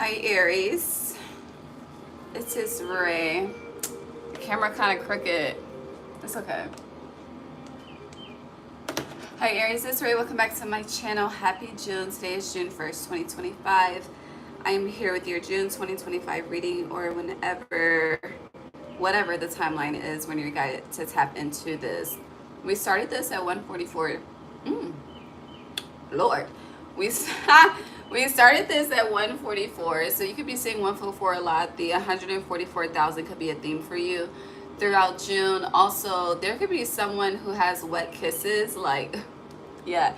Hi Aries, it is Ray. The camera kind of crooked. It's okay. Hi Aries, it's Ray. Welcome back to my channel. Happy June. Today is June 1st, 2025. I am here with your June 2025 reading, or whatever the timeline is when you're guided to tap into this. We started this at 1:44. Lord, we started this at 1:44, so you could be seeing 144 a lot. The 144,000 could be a theme for you throughout June. Also, there could be someone who has wet kisses, like, yeah,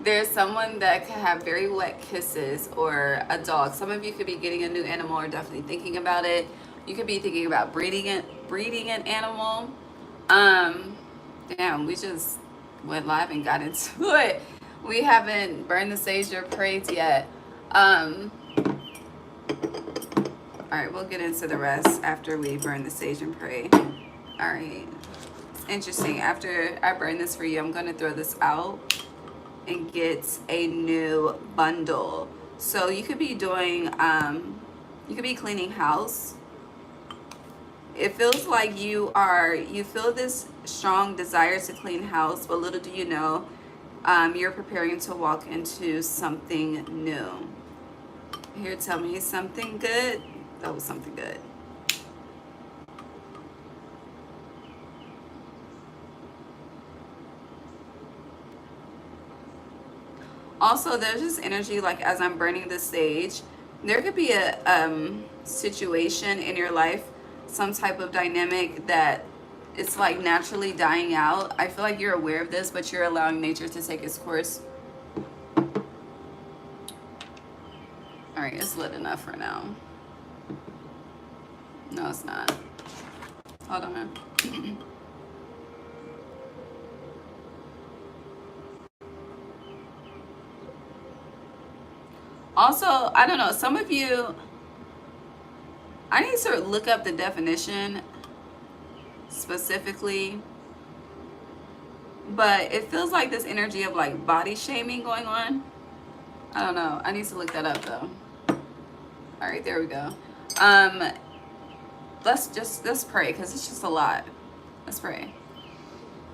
there's someone that could have very wet kisses, or a dog. Some of you could be getting a new animal or definitely thinking about it. You could be thinking about breeding an animal. Damn, we just went live and got into it. We haven't burned the sage or prayed yet. All right, we'll get into the rest after we burn the sage and pray. All right, it's interesting. After I burn this for you, I'm going to throw this out and get a new bundle. So you could be doing, you could be cleaning house. It feels like you feel this strong desire to clean house, but little do you know, you're preparing to walk into something new. Here, tell me something good. That was something good. Also, there's this energy, like as I'm burning the sage, there could be a situation in your life, some type of dynamic that it's like naturally dying out. I feel like you're aware of this, but you're allowing nature to take its course. All right, it's lit enough for now. No, it's not. Hold on. Also, I don't know, some of you, I need to look up the definition specifically, but it feels like this energy of like body shaming going on. I don't know. I need to look that up though. All right, there we go. Let's pray, because it's just a lot. Let's pray.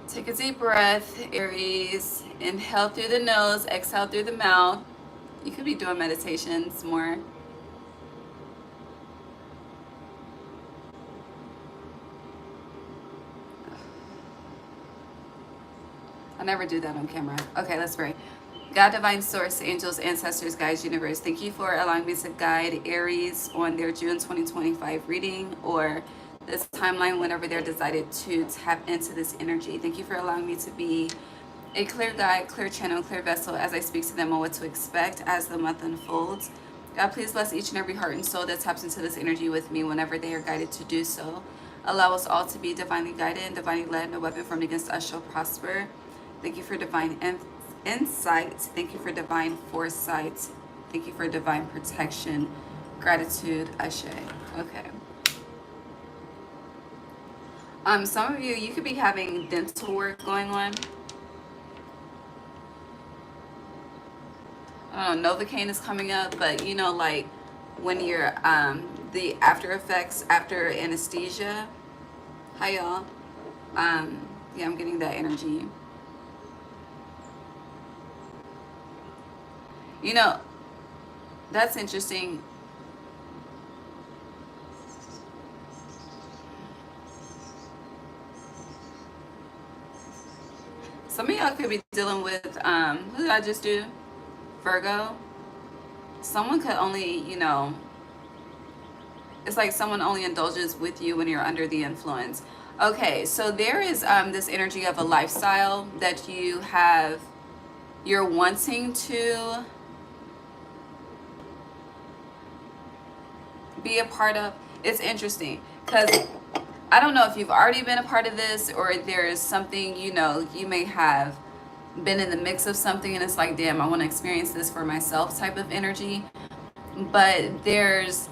Take a deep breath, Aries. Inhale through the nose, exhale through the mouth. You could be doing meditations more. I never do that on camera. Okay, let's pray. God, divine source, angels, ancestors, guides, universe, thank you for allowing me to guide Aries on their June 2025 reading, or this timeline whenever they're decided to tap into this energy. Thank you for allowing me to be a clear guide, clear channel, clear vessel as I speak to them on what to expect as the month unfolds. God, please bless each and every heart and soul that taps into this energy with me whenever they are guided to do so. Allow us all to be divinely guided and divinely led. No weapon formed against us shall prosper. Thank you for divine insight. Thank you for divine foresight. Thank you for divine protection. Gratitude, Ashe. Okay. Some of you could be having dental work going on. I don't know, Novocaine is coming up, but you know, like when you're the after effects after anesthesia. Hi y'all. Yeah, I'm getting that energy. You know, that's interesting. Some of y'all could be dealing with, who did I just do? Virgo. Someone could only, you know, it's like someone only indulges with you when you're under the influence. Okay, so there is this energy of a lifestyle that you're wanting to be a part of. It's interesting because I don't know if you've already been a part of this, or there's something, you know, you may have been in the mix of something and it's like, damn, I want to experience this for myself type of energy. But it's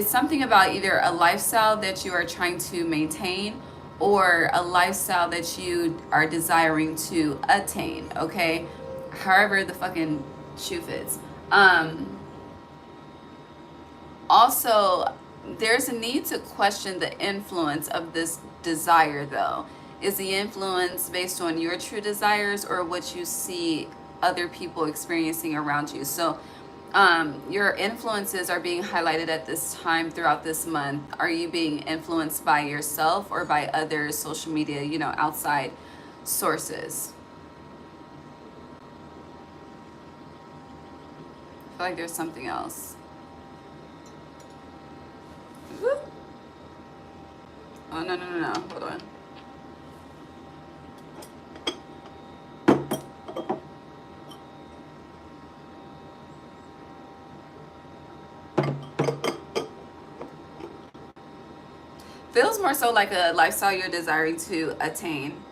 something about either a lifestyle that you are trying to maintain, or a lifestyle that you are desiring to attain. Okay, however the fucking shoe fits. Also, there's a need to question the influence of this desire, though. Is the influence based on your true desires or what you see other people experiencing around you? So, your influences are being highlighted at this time throughout this month. Are you being influenced by yourself or by other social media, outside sources? I feel like there's something else. Woo. Oh, no. Hold on. Feels more so like a lifestyle you're desiring to attain.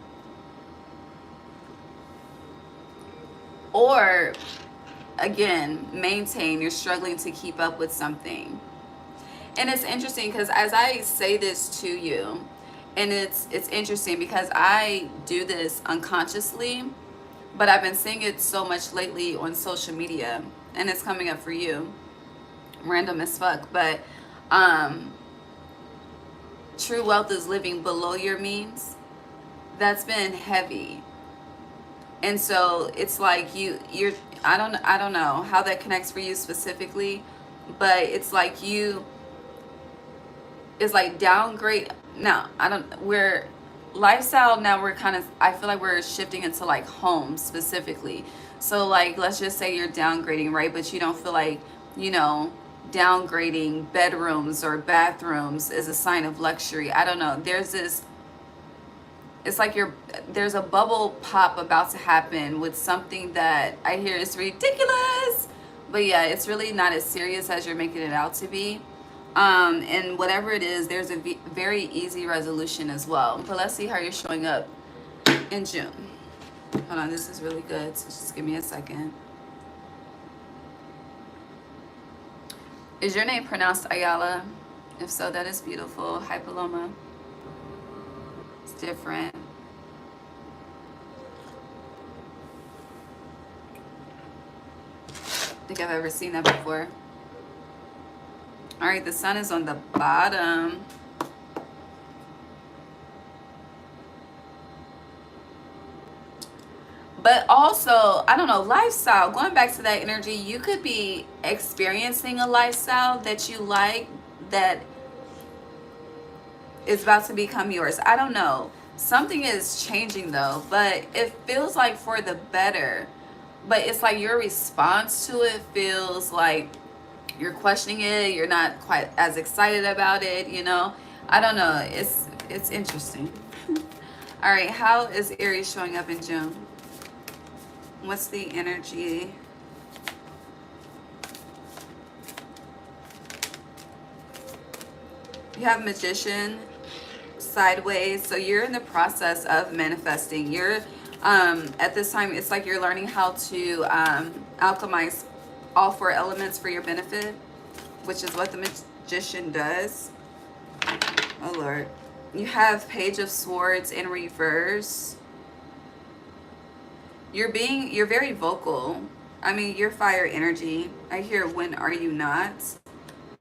Or, again, maintain. You're struggling to keep up with something. And it's interesting because as I say this to you, and it's interesting because I do this unconsciously, but I've been seeing it so much lately on social media, and it's coming up for you. Random as fuck, but true wealth is living below your means. That's been heavy. And so it's like you're I don't know how that connects for you specifically, but it's like it's like downgrade. Now, we're lifestyle now, we're kind of, I feel like we're shifting into like home specifically. So like, let's just say you're downgrading, right? But you don't feel like, downgrading bedrooms or bathrooms is a sign of luxury. I don't know. It's like there's a bubble pop about to happen with something that I hear is ridiculous. But yeah, it's really not as serious as you're making it out to be. And whatever it is, there's a very easy resolution as well. But let's see how you're showing up in June. Hold on, this is really good, so just give me a second. Is your name pronounced Ayala? If so, that is beautiful. Hi, Paloma. It's different. I think I've ever seen that before. All right, the sun is on the bottom. But also, I don't know, lifestyle, going back to that energy, you could be experiencing a lifestyle that you like that is about to become yours. I don't know. Something is changing though, but it feels like for the better. But it's like your response to it feels like you're questioning it. You're not quite as excited about it, I don't know. It's interesting. All right, how is Aries showing up in June? What's the energy? You have Magician sideways, so you're in the process of manifesting. You're at this time, it's like you're learning how to alchemize all 4 elements for your benefit, which is what the Magician does. Oh Lord. You have Page of Swords in reverse. You're very vocal. I mean, you're fire energy. I hear when are you not?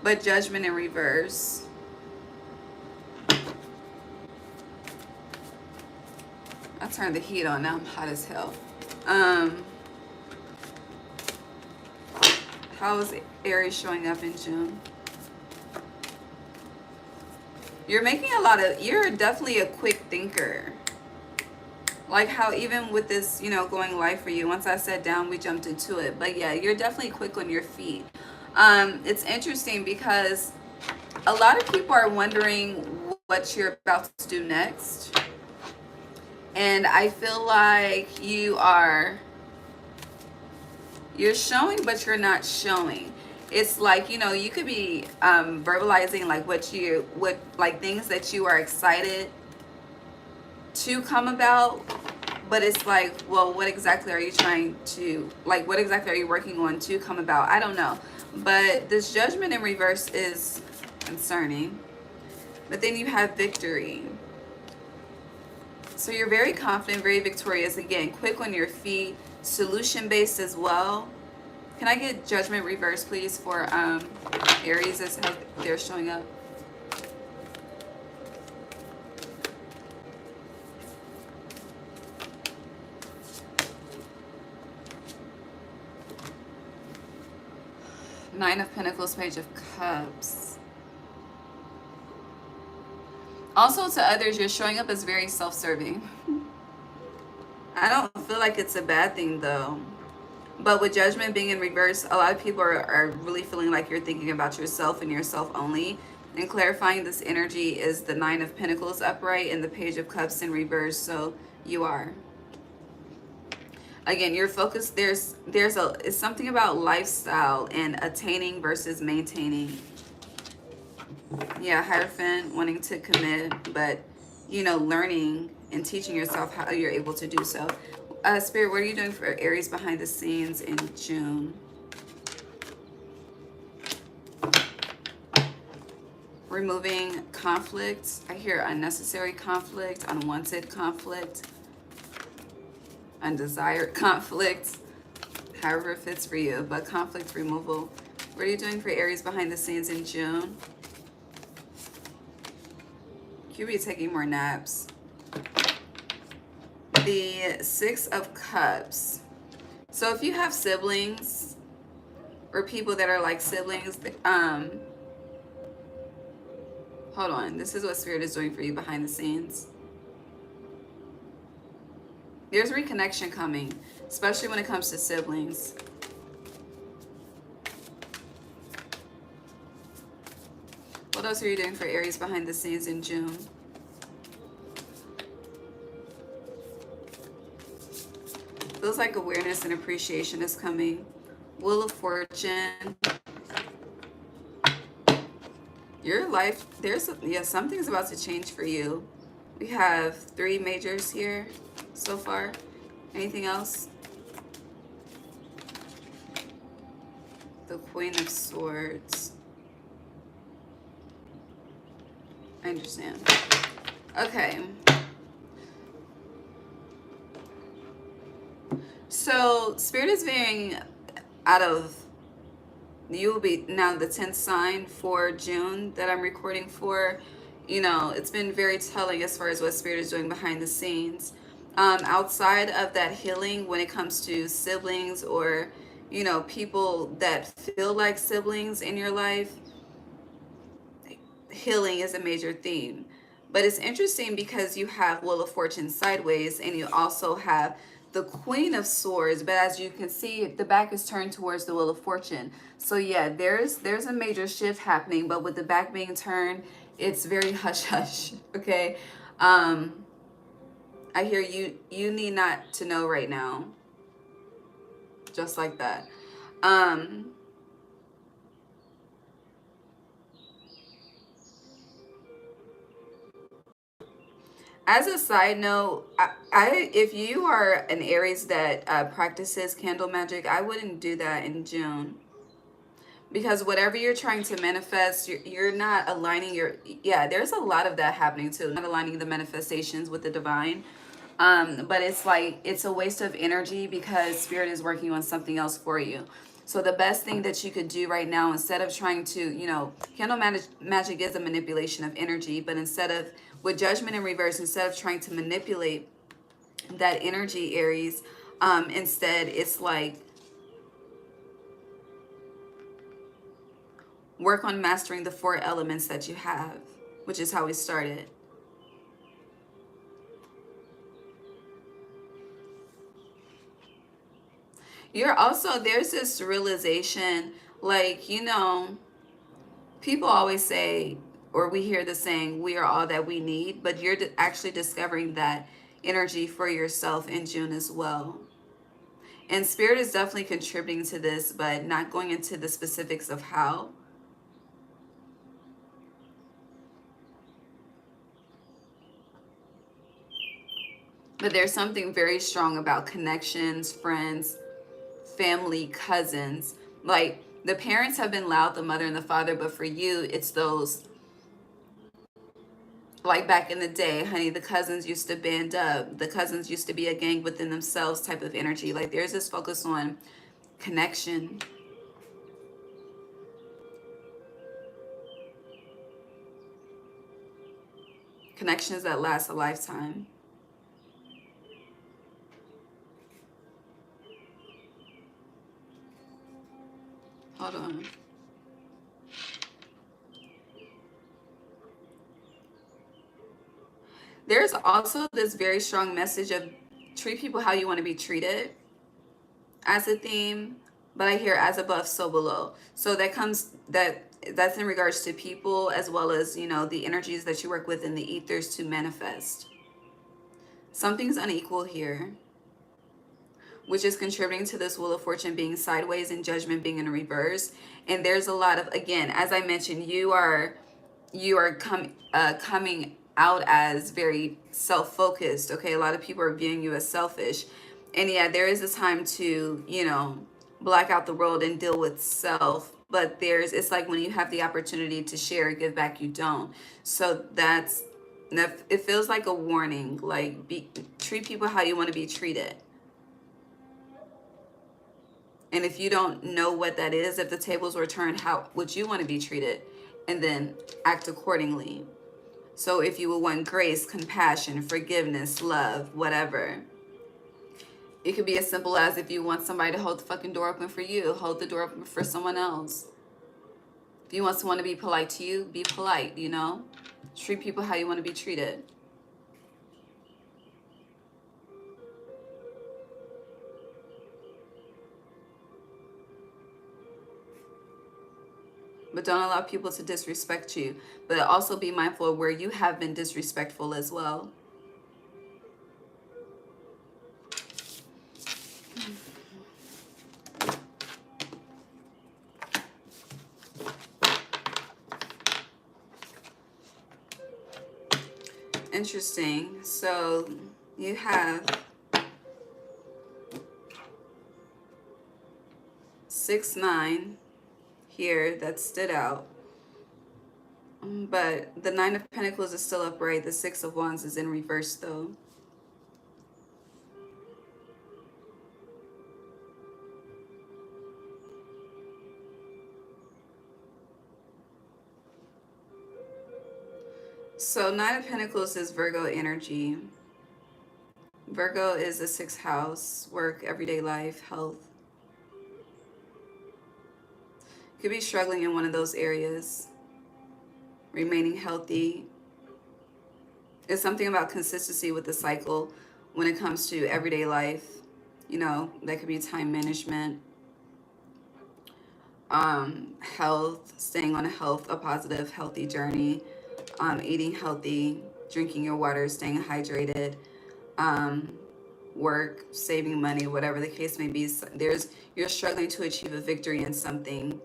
But Judgment in reverse. I turned the heat on. Now I'm hot as hell. How is Aries showing up in June? You're you're definitely a quick thinker. Like how even with this, going live for you, once I sat down, we jumped into it. But yeah, you're definitely quick on your feet. It's interesting because a lot of people are wondering what you're about to do next. And I feel like you're showing, but you're not showing. It's like, you could be verbalizing like things that you are excited to come about, but it's like, well, what exactly are you what exactly are you working on to come about? I don't know. But this Judgment in reverse is concerning. But then you have Victory. So you're very confident, very victorious. Again, quick on your feet, solution-based as well. Can I get Judgment reverse, please, for Aries as how they're showing up? Nine of Pentacles, Page of Cups. Also, to others, you're showing up as very self-serving. I don't feel like it's a bad thing, though. But with Judgment being in reverse, a lot of people are really feeling like you're thinking about yourself and yourself only. And clarifying this energy is the Nine of Pentacles upright and the Page of Cups in reverse. So you are. Again, your focus, it's something about lifestyle and attaining versus maintaining. Yeah, Hierophant, wanting to commit, but, you know, learning and teaching yourself how you're able to do so. Spirit, what are you doing for Aries behind the scenes in June? Removing conflict. I hear unnecessary conflict, unwanted conflict, undesired conflict, however it fits for you, but conflict removal. What are you doing for Aries behind the scenes in June? You be taking more naps. The Six of Cups. So if you have siblings or people that are like siblings, hold on. This is what Spirit is doing for you behind the scenes. There's reconnection coming, especially when it comes to siblings. What else are you doing for Aries behind the scenes in June? Feels like awareness and appreciation is coming. Wheel of Fortune. Your life, something's about to change for you. We have 3 majors here so far. Anything else? The Queen of Swords. I understand. Okay. So Spirit is veering out of, you will be now the 10th sign for June that I'm recording for. You know, it's been very telling as far as what Spirit is doing behind the scenes. Outside of that healing, when it comes to siblings or, you know, people that feel like siblings in your life, healing is a major theme. But it's interesting because you have Wheel of Fortune sideways and you also have the Queen of Swords, but as you can see, the back is turned towards the Wheel of Fortune. So yeah, there's a major shift happening, but with the back being turned, it's very hush-hush, okay? I hear you need not to know right now. Just like that. As a side note, if you are an Aries that practices candle magic, I wouldn't do that in June. Because whatever you're trying to manifest, you're not aligning your... Yeah, there's a lot of that happening too. Not aligning the manifestations with the divine. But it's like, it's a waste of energy because Spirit is working on something else for you. So the best thing that you could do right now, instead of trying to, you know, candle magic is a manipulation of energy, but instead of, with Judgment in reverse, instead of trying to manipulate that energy, Aries, instead it's like, work on mastering the 4 elements that you have, which is how we started. You're also, there's this realization, like, you know, people always say, or we hear the saying, we are all that we need, but you're actually discovering that energy for yourself in June as well. And Spirit is definitely contributing to this, but not going into the specifics of how. But there's something very strong about connections, friends, family, cousins. Like, the parents have been loud, the mother and the father, but for you, it's those, like back in the day, honey, the cousins used to band up. The cousins used to be a gang within themselves type of energy. Like, there's this focus on connection, Connections that last a lifetime. Hold on. There's also this very strong message of treat people how you want to be treated as a theme, but I hear as above, so below. So that's in regards to people, as well as, you know, the energies that you work with in the ethers to manifest. Something's unequal here, which is contributing to this Wheel of Fortune being sideways and Judgment being in reverse. And there's a lot of, again, as I mentioned, you are coming out as very self-focused. Okay, a lot of people are viewing you as selfish, and yeah, there is a time to, you know, black out the world and deal with self. But it's like when you have the opportunity to share, give back, you don't. So it feels like a warning. Like, treat people how you want to be treated. And if you don't know what that is, if the tables were turned, how would you want to be treated? And then act accordingly. So if you will want grace, compassion, forgiveness, love, whatever. It could be as simple as, if you want somebody to hold the fucking door open for you, hold the door open for someone else. If you want someone to be polite to you, be polite, you know? Treat people how you want to be treated. But don't allow people to disrespect you. But also be mindful of where you have been disrespectful as well. Interesting. So you have 6-9 here that stood out. But the 9 of Pentacles is still upright. The 6 of Wands is in reverse though. So 9 of Pentacles is Virgo energy. Virgo is the 6th house, work, everyday life, health. Could be struggling in one of those areas. Remaining healthy. It's something about consistency with the cycle when it comes to everyday life. You know, that could be time management, health, staying on a positive, healthy journey, eating healthy, drinking your water, staying hydrated, work, saving money, whatever the case may be. You're struggling to achieve a victory in something.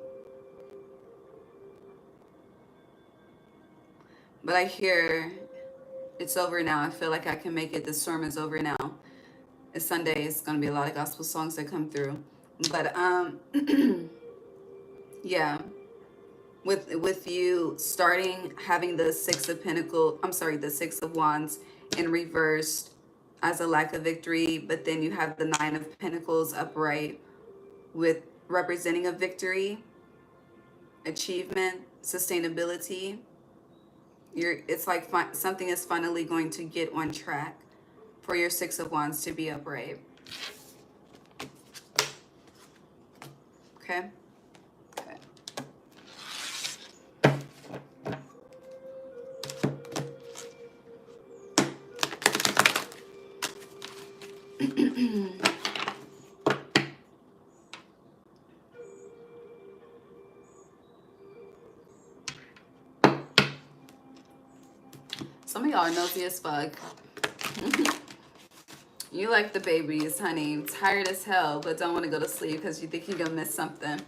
But I hear it's over now. I feel like I can make it. The storm is over now. It's Sunday. It's going to be a lot of gospel songs that come through. But yeah, with you starting having the 6 of Pentacles, the 6 of Wands in reverse as a lack of victory, but then you have the 9 of Pentacles upright with representing a victory, achievement, sustainability. It's like something is finally going to get on track for your 6 of Wands to be upright. Okay? Okay. Some of y'all are nosy as fuck. You like the babies, honey. Tired as hell, but don't want to go to sleep because you think you're going to miss something.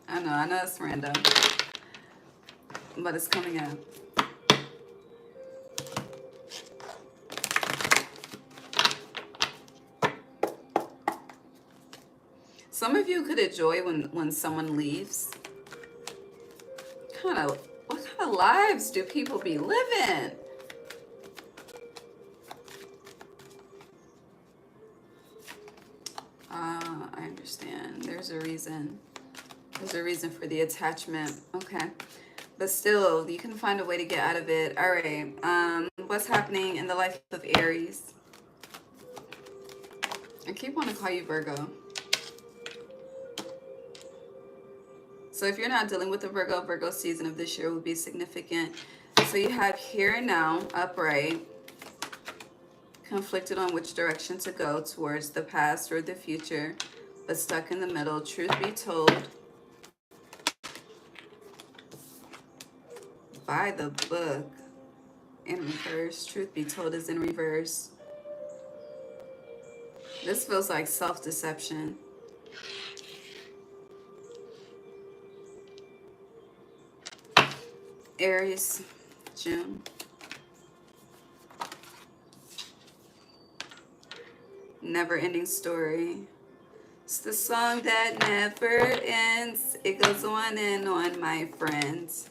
I know it's random. But it's coming out. Some of you could enjoy when someone leaves. What kind of lives do people be living? I understand. There's a reason. There's a reason for the attachment. Okay. But still, you can find a way to get out of it. All right. What's happening in the life of Aries? I keep wanting to call you Virgo. So if you're not dealing with a Virgo season of this year will be significant. So you have here and now, upright, conflicted on which direction to go, towards the past or the future, but stuck in the middle. Truth be told, by the book, in reverse. Truth be told is in reverse. This feels like self-deception. Aries, June. Never-ending story. It's the song that never ends. It goes on and on, my friends.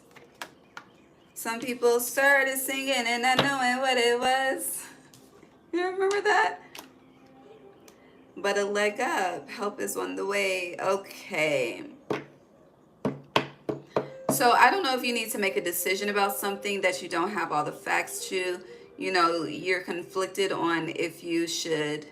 Some people started singing and not knowing what it was. You remember that? But a leg up. Help is on the way. Okay. So I don't know if you need to make a decision about something that you don't have all the facts to. You know, you're conflicted on if you should.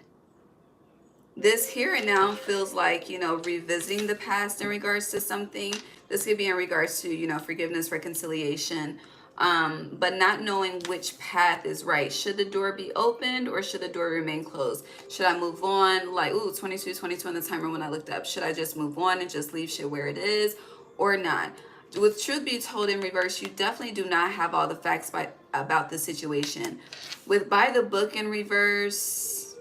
This here and now feels like, you know, revisiting the past in regards to something. This could be in regards to, you know, forgiveness, reconciliation, but not knowing which path is right. Should the door be opened or should the door remain closed? Should I move on? Like, ooh, 22 on the timer when I looked up. Should I just move on and just leave shit where it is or not? With truth be told in reverse, you definitely do not have all the facts about the situation. With by the book in reverse,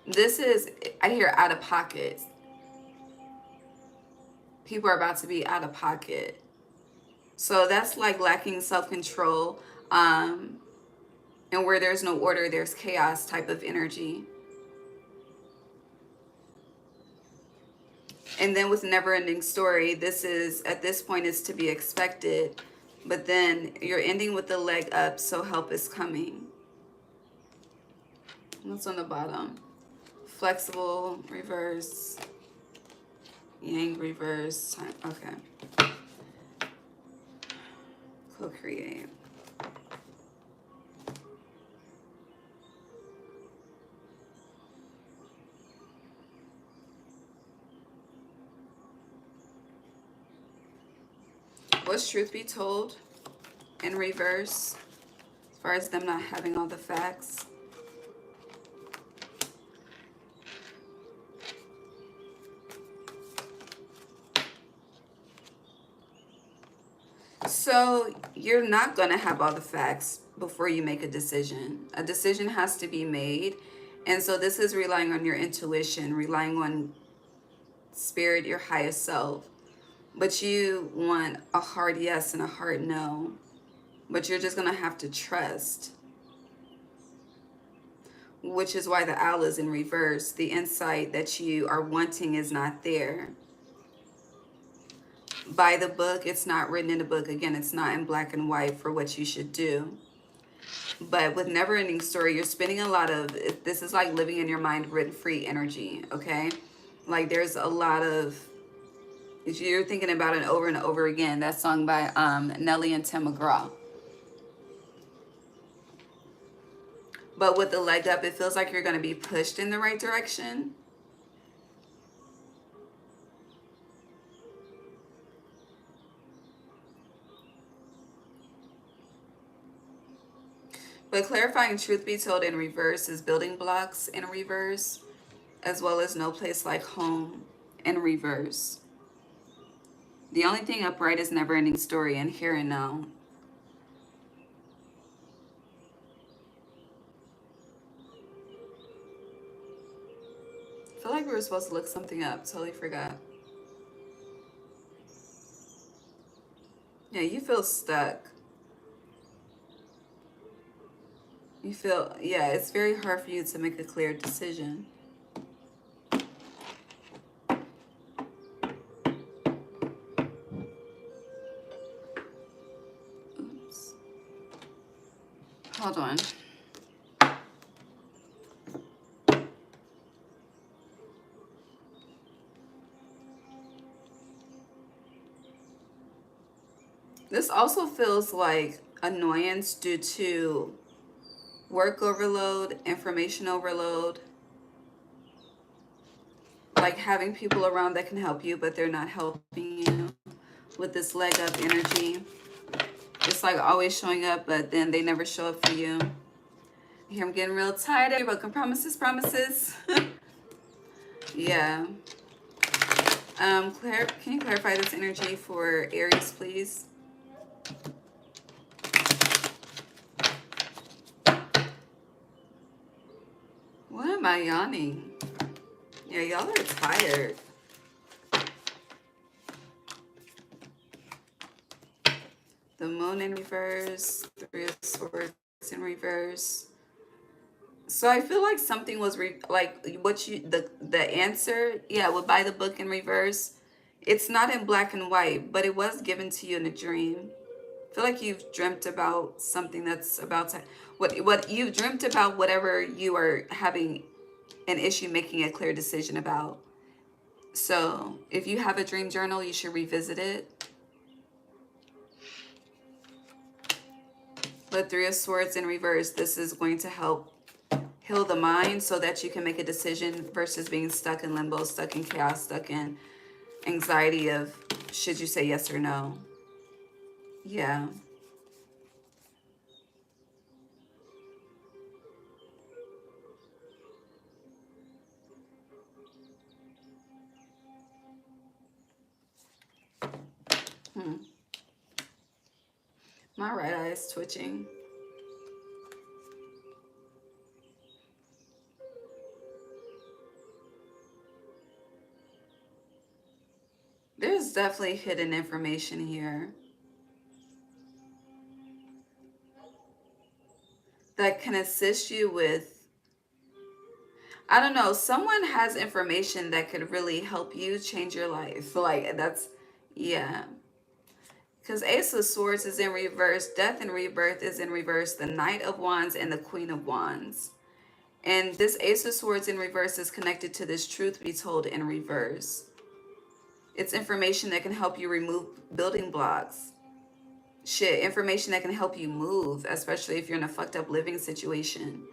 this is, I hear out of pocket. People are about to be out of pocket. So that's like lacking self-control. And where there's no order, there's chaos type of energy. And then with never-ending story, this is, at this point, is to be expected. But then you're ending with the leg up, so help is coming. What's on the bottom? Flexible, reverse, yang, reverse, time. Okay. Co-create. What's truth be told in reverse, as far as them not having all the facts? So you're not going to have all the facts before you make a decision. A decision has to be made. And so this is relying on your intuition, relying on spirit, your highest self. But you want a hard yes and a hard no. But you're just going to have to trust. Which is why the owl is in reverse. The insight that you are wanting is not there. By the book, it's not written in the book. Again, it's not in black and white for what you should do. But with never-ending story, you're spending a lot of, this is like living in your mind written-free energy, okay? Like there's a lot of, you're thinking about it over and over again. That song by Nelly and Tim McGraw. But with the leg up, it feels like you're going to be pushed in the right direction. But clarifying truth be told in reverse is building blocks in reverse, as well as no place like home in reverse. The only thing upright is never-ending story and here and now. I feel like we were supposed to look something up. Totally forgot. Yeah, you feel stuck. You feel, yeah, it's very hard for you to make a clear decision. Oops. Hold on. This also feels like annoyance due to work overload, information overload, like having people around that can help you, but they're not helping you with this leg up energy. It's like always showing up, but then they never show up for you. Here I'm getting real tired. You're welcome. Promises. Yeah. Claire, can you clarify this energy for Aries, please? What am I yawning? Yeah, y'all are tired. The moon in reverse, Three of Swords in reverse. So I feel like something was like what you the answer, yeah, would buy the book in reverse. It's not in black and white, but it was given to you in a dream. I feel like you've dreamt about something that's about to what you've dreamt about, whatever you are having an issue making a clear decision about. So if you have a dream journal, you should revisit it. But Three of Swords in reverse, this is going to help heal the mind so that you can make a decision versus being stuck in limbo, stuck in chaos, stuck in anxiety of should you say yes or no. Yeah. My right eye is twitching. There's definitely hidden information here that can assist you with, I don't know, someone has information that could really help you change your life. Like that's, yeah. Because Ace of Swords is in reverse, Death and Rebirth is in reverse, the Knight of Wands and the Queen of Wands. And this Ace of Swords in reverse is connected to this truth be told in reverse. It's information that can help you remove building blocks. Shit, information that can help you move, especially if you're in a fucked up living situation.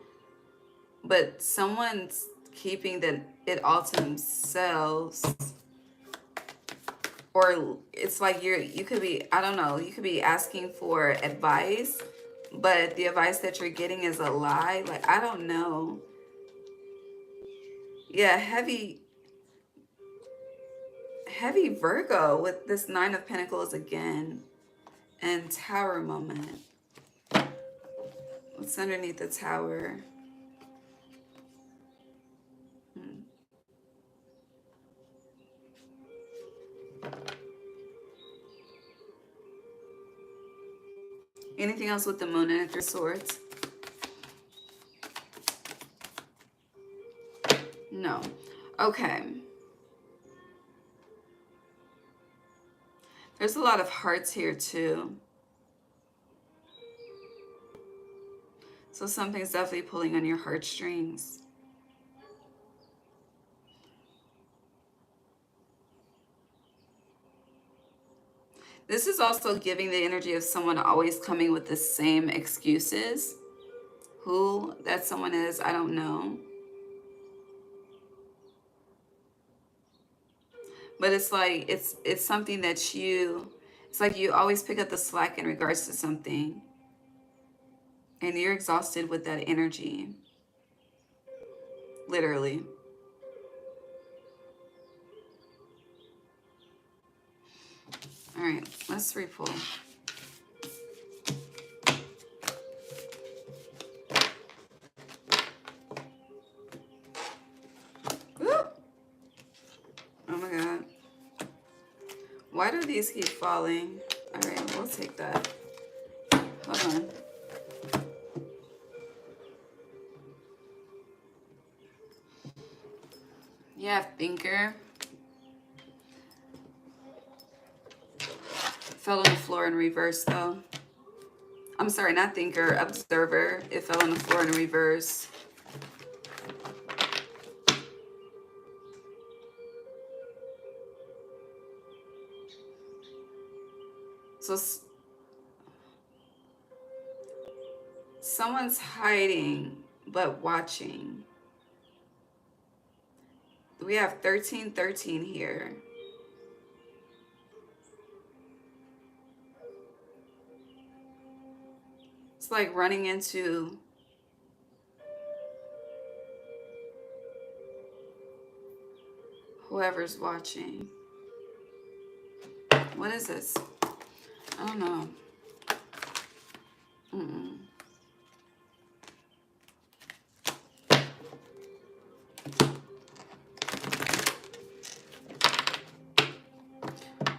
But someone's keeping it all to themselves. Or it's like you could be, I don't know, you could be asking for advice, but the advice that you're getting is a lie. Like, I don't know. Yeah, heavy Virgo with this Nine of Pentacles again. And Tower moment. What's underneath the Tower? Anything else with the Moon and Three of Swords? No. Okay. There's a lot of hearts here too. So something's definitely pulling on your heartstrings. This is also giving the energy of someone always coming with the same excuses. Who that someone is, I don't know. But it's like it's something that it's like you always pick up the slack in regards to something. And you're exhausted with that energy. Literally. All right, let's repull. Whoop. Oh my God. Why do these keep falling? All right, we'll take that. Hold on. Yeah, thinker. Fell on the floor in reverse though. I'm sorry, not thinker, observer. It fell on the floor in reverse. So Someone's hiding but watching. We have 1313 here. It's like running into whoever's watching. What is this? I don't know.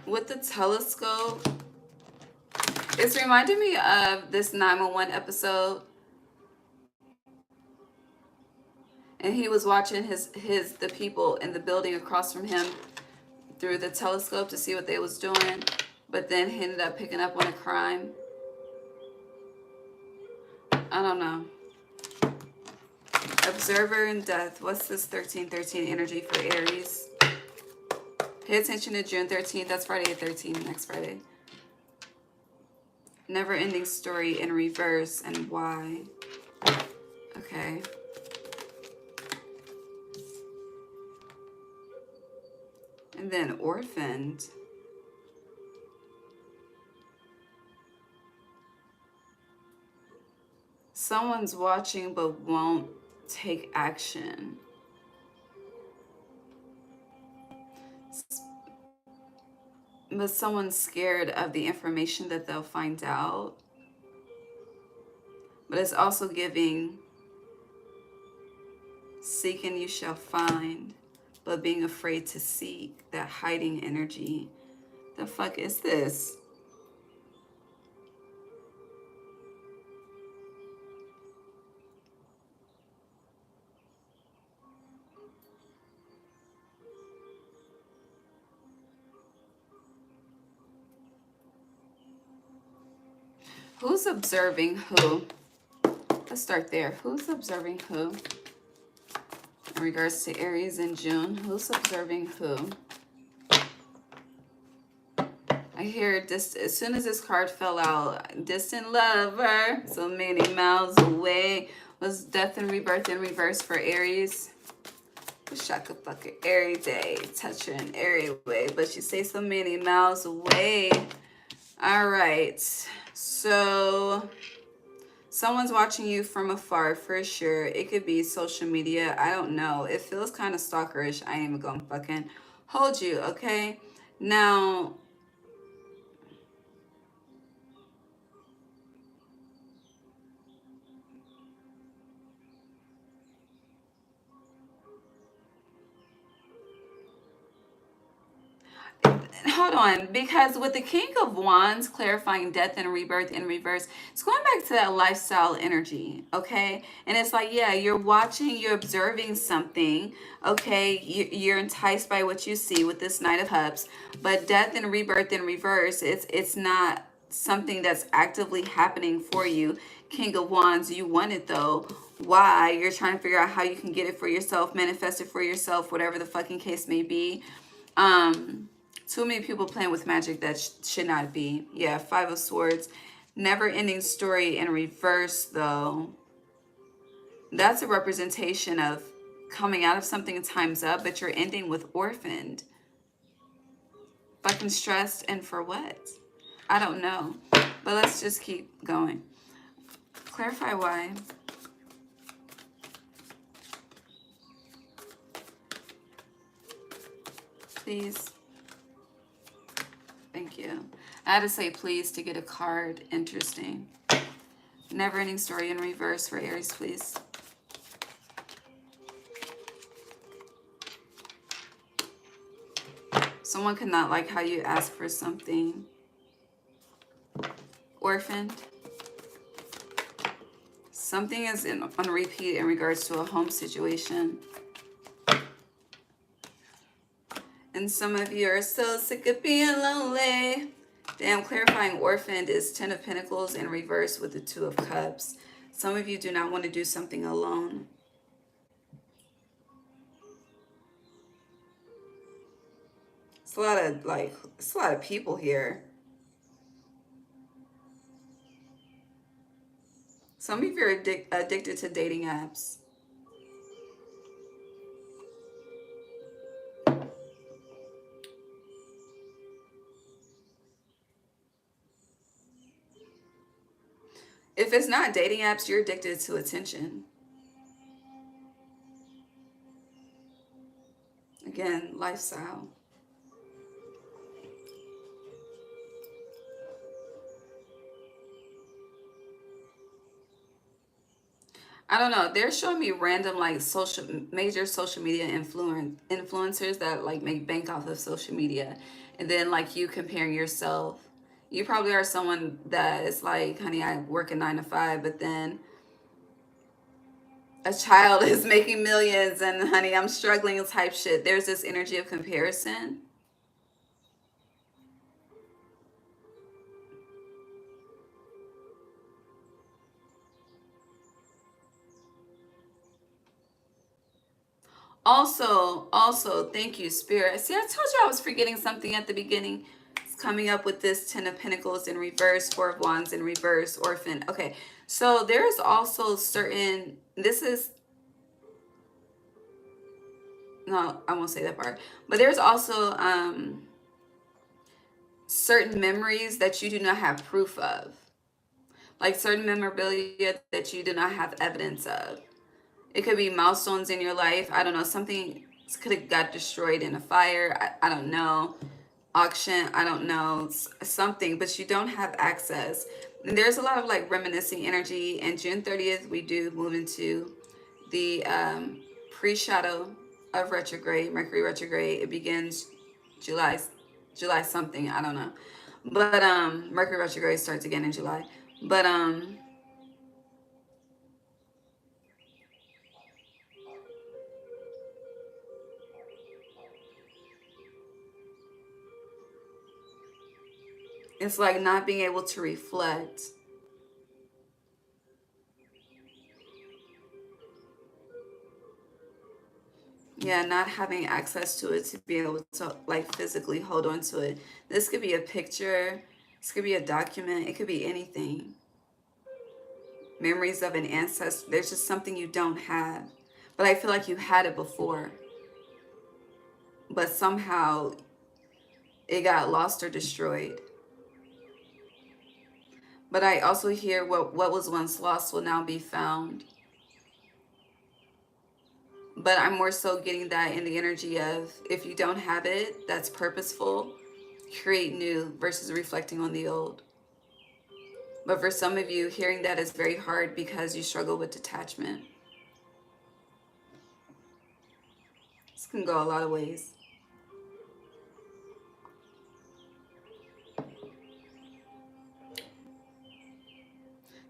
With the telescope, it's reminding me of this 911 episode. And he was watching the people in the building across from him through the telescope to see what they was doing. But then he ended up picking up on a crime. I don't know. Observer and death. What's this 1313 energy for Aries? Pay attention to June 13th. That's Friday at 13, next Friday. Never-ending story in reverse and why. Okay. And then orphaned. Someone's watching but won't take action. But someone's scared of the information that they'll find out. But it's also giving, seek and you shall find, but being afraid to seek, that hiding energy. The fuck is this? Who's observing who? Let's start there. Who's observing who? In regards to Aries in June, who's observing who? I hear as soon as this card fell out, distant lover, so many miles away, was death and rebirth in reverse for Aries. Wish I could fuck her every day, touch her in every way, but she stays so many miles away. All right, so someone's watching you from afar for sure. It could be social media. I don't know. It feels kind of stalkerish. I ain't even gonna fucking hold you, okay? Now, hold on, because with the King of Wands clarifying death and rebirth in reverse, it's going back to that lifestyle energy, okay? And it's like, yeah, you're watching, you're observing something, okay? You're enticed by what you see with this Knight of Cups, but death and rebirth in reverse, it's not something that's actively happening for you. King of Wands, you want it though. Why? You're trying to figure out how you can get it for yourself, manifest it for yourself, whatever the fucking case may be. Too many people playing with magic that should not be. Yeah, Five of Swords. Never-ending story in reverse, though. That's a representation of coming out of something and time's up, but you're ending with orphaned. Fucking stressed, and for what? I don't know. But let's just keep going. Clarify why. Please. Thank you. I had to say please to get a card. Interesting. Never-ending story in reverse for Aries, please. Someone could not like how you ask for something. Orphaned. Something is on repeat in regards to a home situation. And some of you are so sick of being lonely. Damn, clarifying orphaned is 10 of Pentacles in reverse with the 2 of Cups. Some of you do not want to do something alone. It's a lot of people here. Some of you are addicted to dating apps. If it's not dating apps, you're addicted to attention. Again, lifestyle. I don't know. They're showing me random like major social media influencers that like make bank off of social media, and then like you comparing yourself. You probably are someone that is like, honey, I work a 9 to 5, but then a child is making millions, and honey, I'm struggling type shit. There's this energy of comparison. Also, thank you, Spirit. See, I told you I was forgetting something at the beginning. It's coming up with this Ten of Pentacles in reverse, Four of Wands in reverse, Orphan. Okay, so there's also certain, this is, no, I won't say that part. But there's also certain memories that you do not have proof of. Like certain memorabilia that you do not have evidence of. It could be milestones in your life. I don't know, something could have got destroyed in a fire. I don't know. Auction, I don't know, something, but you don't have access. And there's a lot of like reminiscing energy. And June 30th, we do move into the pre-shadow of retrograde, Mercury retrograde. It begins July something, I don't know. But Mercury retrograde starts again in July. But it's like not being able to reflect. Yeah, not having access to it to be able to like physically hold on to it. This could be a picture, this could be a document, it could be anything. Memories of an ancestor. There's just something you don't have. But I feel like you had it before. But somehow it got lost or destroyed. But I also hear what was once lost will now be found. But I'm more so getting that in the energy of if you don't have it, that's purposeful. Create new versus reflecting on the old. But for some of you, hearing that is very hard because you struggle with detachment. This can go a lot of ways.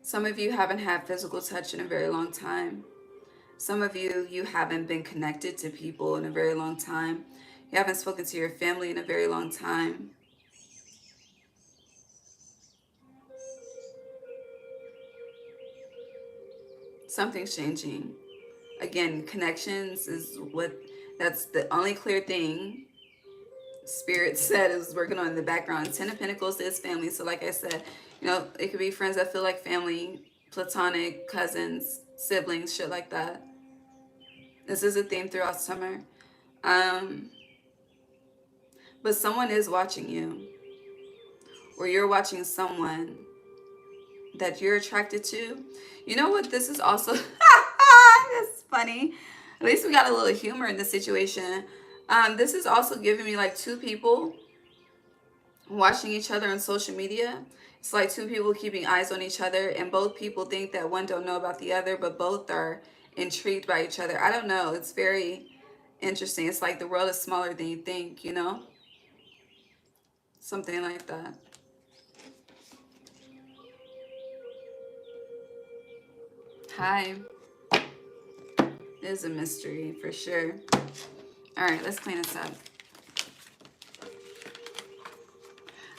Some of you haven't had physical touch in a very long time. Some of you haven't been connected to people in a very long time. You haven't spoken to your family in a very long time. Something's changing. Again, connections is that's the only clear thing Spirit said is working on in the background. Ten of Pentacles is family. So like I said, you know, it could be friends that feel like family, platonic, cousins, siblings, shit like that. This is a theme throughout summer. But someone is watching you. Or you're watching someone that you're attracted to. You know what? This is also... It's funny. At least we got a little humor in the situation. This is also giving me like two people watching each other on social media. It's like two people keeping eyes on each other, and both people think that one don't know about the other, but both are intrigued by each other. I don't know. It's very interesting. It's like the world is smaller than you think, you know? Something like that. Hi. It is a mystery for sure. All right, let's clean this up.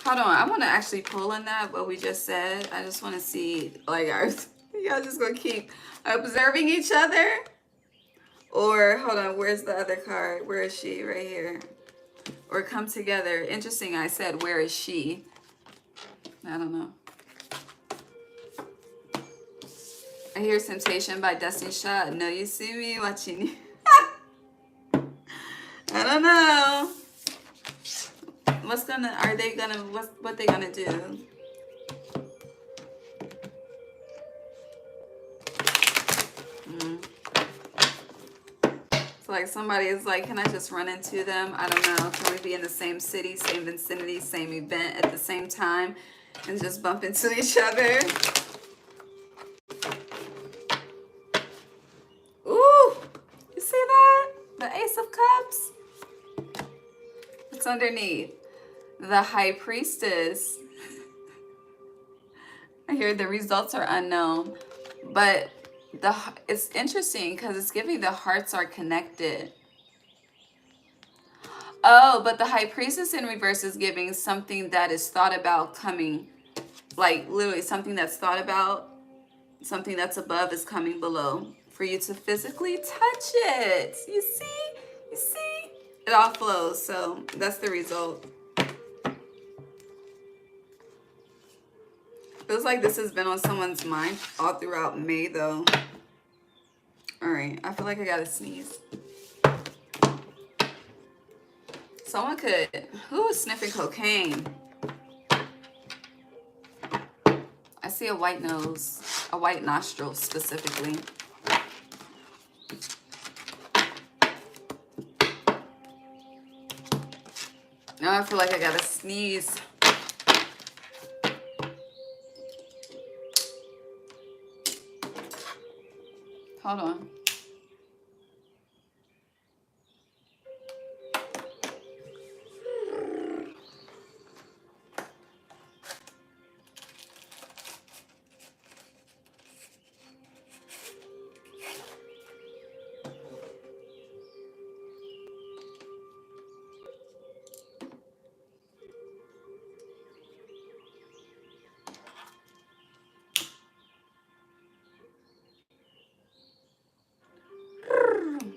Hold on, I want to actually pull on that, what we just said. I just want to see, like, y'all just going to keep observing each other? Or, hold on, where's the other card? Where is she? Right here. Or come together. Interesting, I said, where is she? I don't know. I hear Temptation by Destiny Shaw. No, you see me watching you. I don't know. What they gonna do? It's like somebody is like, can I just run into them? I don't know. Can we be in the same city, same vicinity, same event at the same time and just bump into each other? Ooh, you see that? The Ace of Cups. What's underneath? The High Priestess. I hear the results are unknown, but it's interesting because it's giving the hearts are connected. Oh, but the High Priestess in reverse is giving something that is thought about coming, like literally something that's thought about, something that's above is coming below for you to physically touch it. You see, it all flows. So that's the result. Feels like this has been on someone's mind all throughout May though. All right, I feel like I gotta sneeze. Someone could, who is sniffing cocaine? I see a white nose, a white nostril specifically. Now I feel like I gotta sneeze. Hold on.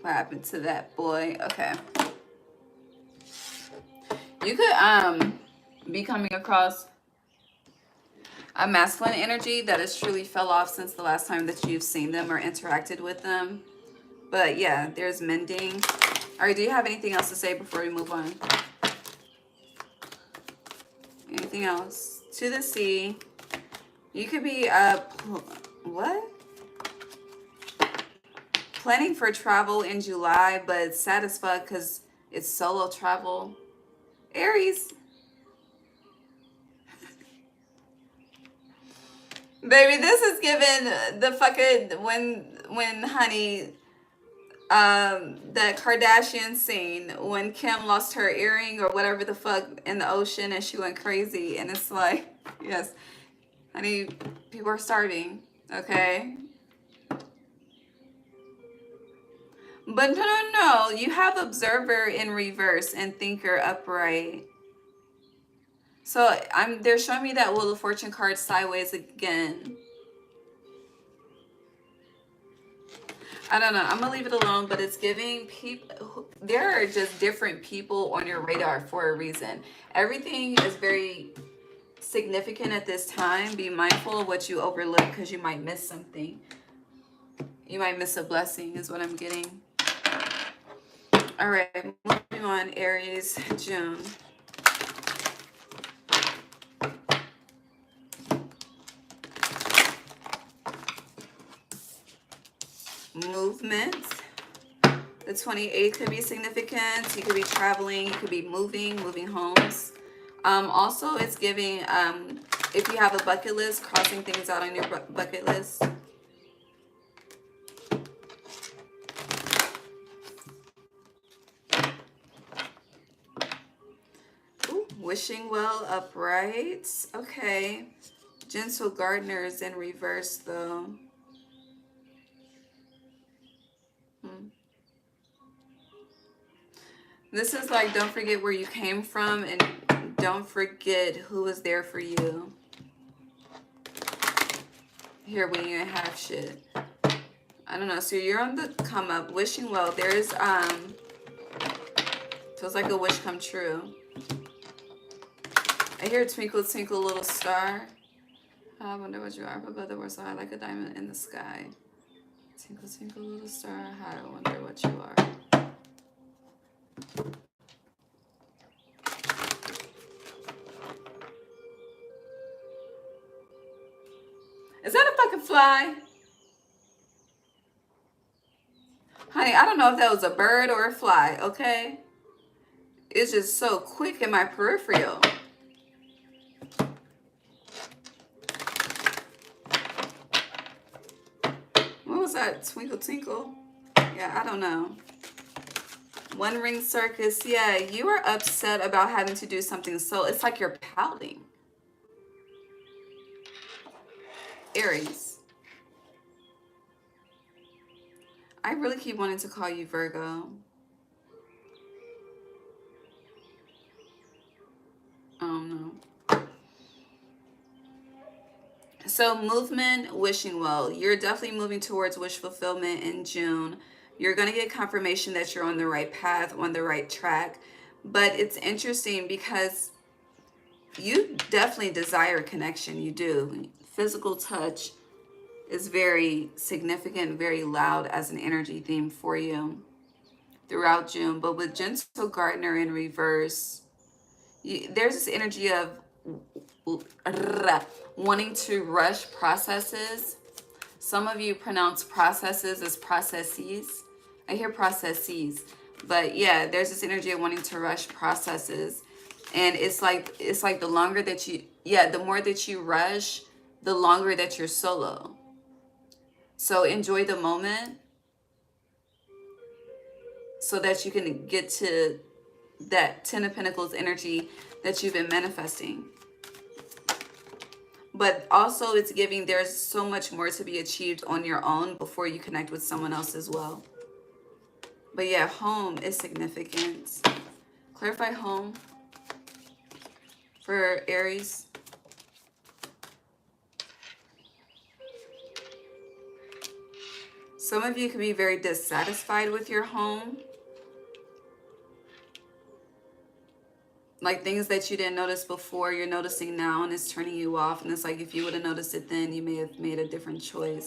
What happened to that boy? Okay. You could be coming across a masculine energy that has truly fell off since the last time that you've seen them or interacted with them. But yeah, there's mending. All right, do you have anything else to say before we move on? Anything else? To the sea. You could be what? Planning for travel in July, but it's sad as fuck because it's solo travel. Aries. Baby, this is given the fucking when honey that Kardashian scene when Kim lost her earring or whatever the fuck in the ocean and she went crazy, and it's like, yes, honey, people are starving, okay? But no, you have observer in reverse and thinker upright. So they're showing me that Wheel of Fortune card sideways again. I don't know. I'm gonna leave it alone, but it's giving people. There are just different people on your radar for a reason. Everything is very significant at this time. Be mindful of what you overlook because you might miss something. You might miss a blessing, is what I'm getting. All right, moving on. Aries, June. Movement. The 28th could be significant. You could be traveling. You could be moving homes. Also, it's giving, if you have a bucket list, crossing things out on your bucket list. Ooh, wishing well upright. Okay. Gentle gardener is in reverse, though. This is like, don't forget where you came from and don't forget who was there for you. Here when you didn't have shit. I don't know. So you're on the come up, wishing well. There's feels like a wish come true. I hear twinkle twinkle little star. I wonder what you are, but the words so high like a diamond in the sky. Tinkle, tinkle, little star. I wonder what you are. Is that a fucking fly? Honey, I don't know if that was a bird or a fly, okay? It's just so quick in my peripheral. What was that? Twinkle, tinkle? Yeah, I don't know. One ring circus. Yeah, you are upset about having to do something. So it's like you're pouting. Aries. I really keep wanting to call you Virgo. I don't know. So movement, wishing well. You're definitely moving towards wish fulfillment in June. You're going to get confirmation that you're on the right path, on the right track. But it's interesting because you definitely desire connection. You do. Physical touch is very significant, very loud as an energy theme for you throughout June. But with Gentle Gardener in reverse, there's this energy of wanting to rush processes. Some of you pronounce processes as processes. I hear processes, but yeah, there's this energy of wanting to rush processes, and it's like the longer that you, the more that you rush, the longer that you're solo. So enjoy the moment so that you can get to that Ten of Pentacles energy that you've been manifesting. But also it's giving there's so much more to be achieved on your own before you connect with someone else as well. But yeah, home is significant. Clarify home for Aries. Some of you can be very dissatisfied with your home. Like things that you didn't notice before, you're noticing now and it's turning you off. And it's like if you would have noticed it then, you may have made a different choice.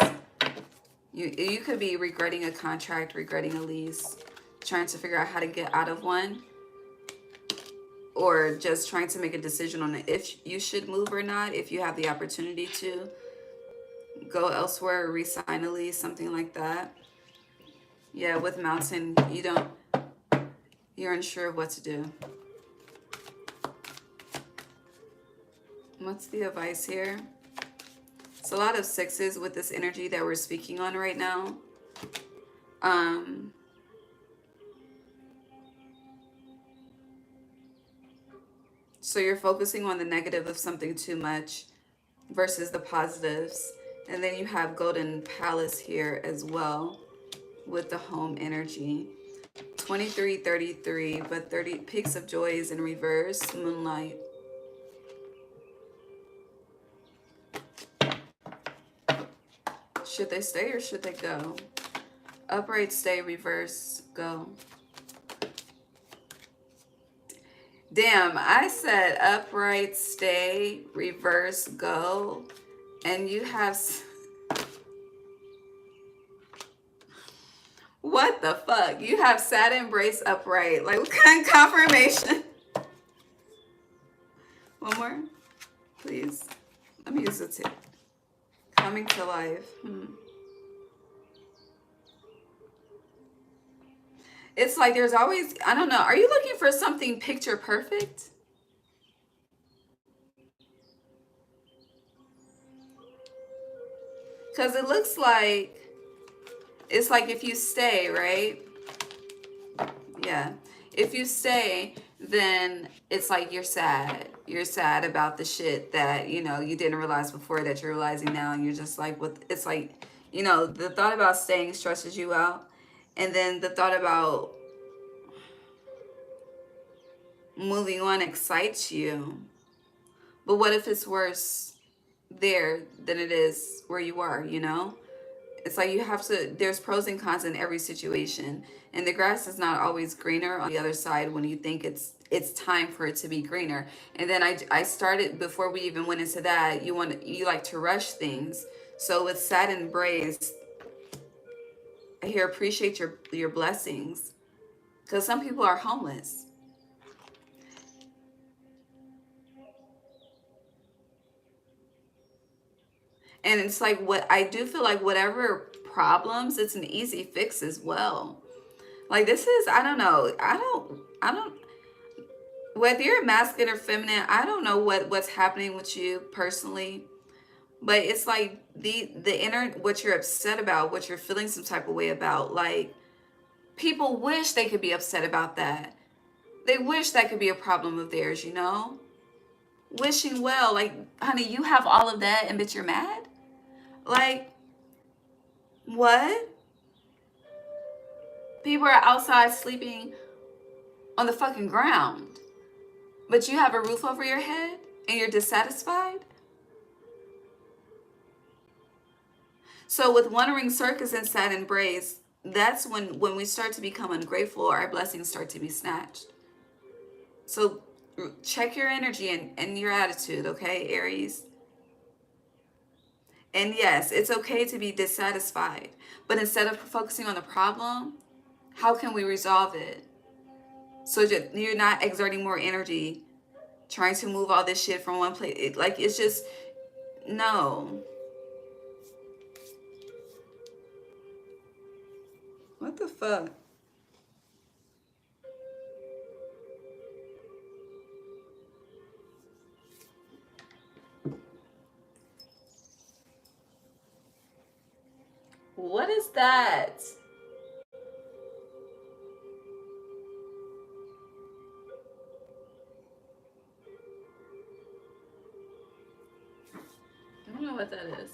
You could be regretting a contract, regretting a lease, trying to figure out how to get out of one. Or just trying to make a decision on if you should move or not, if you have the opportunity to go elsewhere or re-sign a lease, something like that. Yeah, with Mountain, you're unsure of what to do. What's the advice here? It's a lot of sixes with this energy that we're speaking on right now. So you're focusing on the negative of something too much versus the positives. And then you have Golden Palace here as well with the home energy. 2333, but 30 Peaks of Joy is in reverse. Moonlight. Should they stay or should they go? Upright, stay, reverse, go. Damn, I said upright, stay, reverse, go. And you have... What the fuck? You have sad, embrace, upright. Like, what kind of confirmation? One more, please. Let me use the tip. Coming to life. It's like there's always, I don't know. Are you looking for something picture perfect? Because it looks like, it's like if you stay, right? Yeah. If you stay, then it's like you're sad. You're sad about the shit that, you didn't realize before that you're realizing now. And you're just like, what? It's like, the thought about staying stresses you out. And then the thought about moving on excites you. But what if it's worse there than it is where you are, It's like you have to, there's pros and cons in every situation. And the grass is not always greener on the other side when you think it's it's time for it to be greener. And then I started, before we even went into that, you like to rush things. So with Saturn braids, I hear appreciate your blessings, because some people are homeless. And it's like, what I do feel like, whatever problems, it's an easy fix as well. Like, this is, I don't know, I don't, whether you're masculine or feminine, I don't know what's happening with you personally, but it's like the inner, what you're upset about, what you're feeling some type of way about. Like, people wish they could be upset about that. They wish that could be a problem of theirs, you know? Wishing well, like, honey, you have all of that and bitch, you're mad? Like, what? People are outside sleeping on the fucking ground, but you have a roof over your head and you're dissatisfied? So with Wandering Circus and Satin Braids, that's when we start to become ungrateful, our blessings start to be snatched. So check your energy and your attitude, okay, Aries? And yes, it's okay to be dissatisfied, but instead of focusing on the problem, how can we resolve it? So that you're not exerting more energy trying to move all this shit from one place. It's just, no. What the fuck? What is that? I don't know what that is.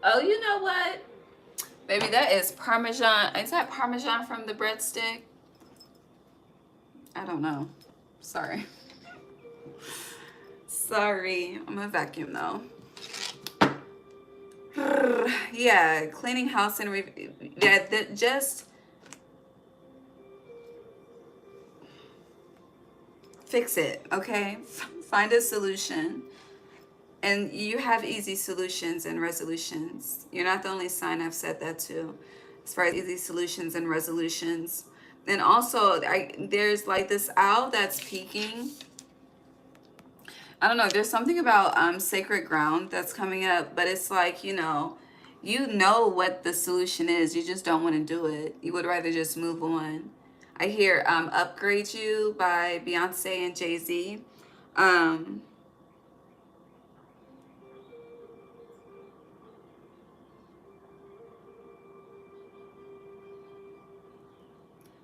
Oh, you know what? Baby, that is Parmesan. Is that Parmesan from the breadstick? I don't know. Sorry. Sorry. I'm gonna vacuum though. Yeah, cleaning house and just fix it, okay? Find a solution. And you have easy solutions and resolutions. You're not the only sign I've said that to, as far as easy solutions and resolutions. And also, there's like this owl that's peeking. I don't know, there's something about sacred ground that's coming up, but it's like, you know what the solution is. You just don't want to do it. You would rather just move on. I hear Upgrade You by Beyonce and Jay-Z.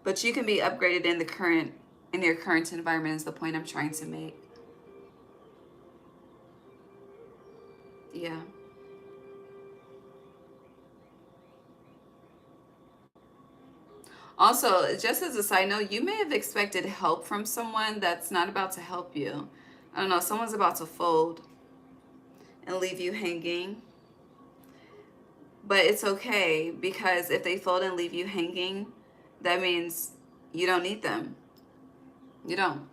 But you can be upgraded in your current environment is the point I'm trying to make. Yeah. Also, just as a side note, you may have expected help from someone that's not about to help you. I don't know, someone's about to fold and leave you hanging. But it's okay, because if they fold and leave you hanging, that means you don't need them. You don't.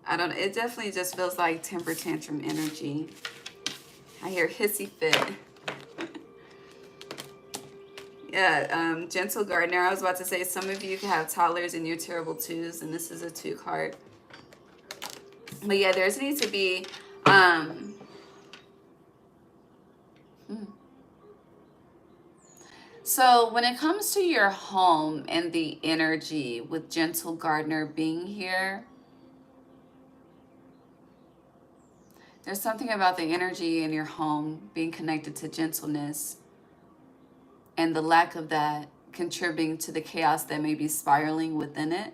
I don't, it definitely just feels like temper tantrum energy. I hear hissy fit. Yeah, Gentle Gardener. I was about to say, some of you have toddlers and you're terrible twos, and this is a 2 card. But yeah, there's needs to be, So when it comes to your home and the energy with Gentle Gardener being here, there's something about the energy in your home being connected to gentleness, and the lack of that contributing to the chaos that may be spiraling within it.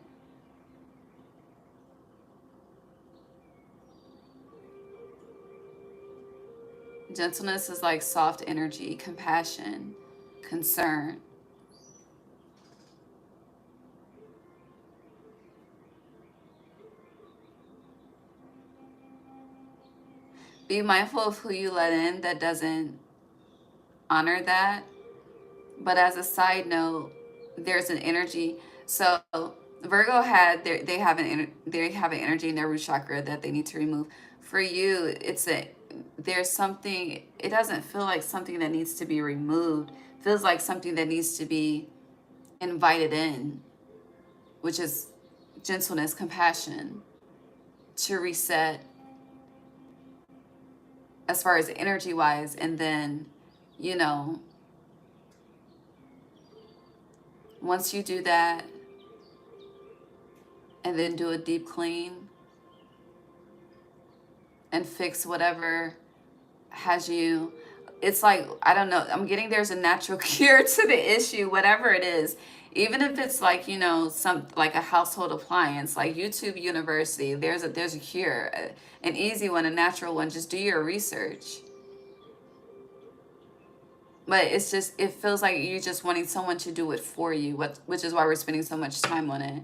Gentleness is like soft energy, compassion, concern. Be mindful of who you let in that doesn't honor that. But as a side note, there's an energy. So Virgo had they have an energy in their root chakra that they need to remove. For you, there's something. It doesn't feel like something that needs to be removed. It feels like something that needs to be invited in, which is gentleness, compassion, to reset as far as energy wise, and then, you know, once you do that and then do a deep clean and fix whatever has you, it's like, I don't know, I'm getting there's a natural cure to the issue, whatever it is. Even if it's like, you know, some like a household appliance, like YouTube University, there's a cure, an easy one, a natural one. Just do your research. But it's just, it feels like you just wanting someone to do it for you, which is why we're spending so much time on it.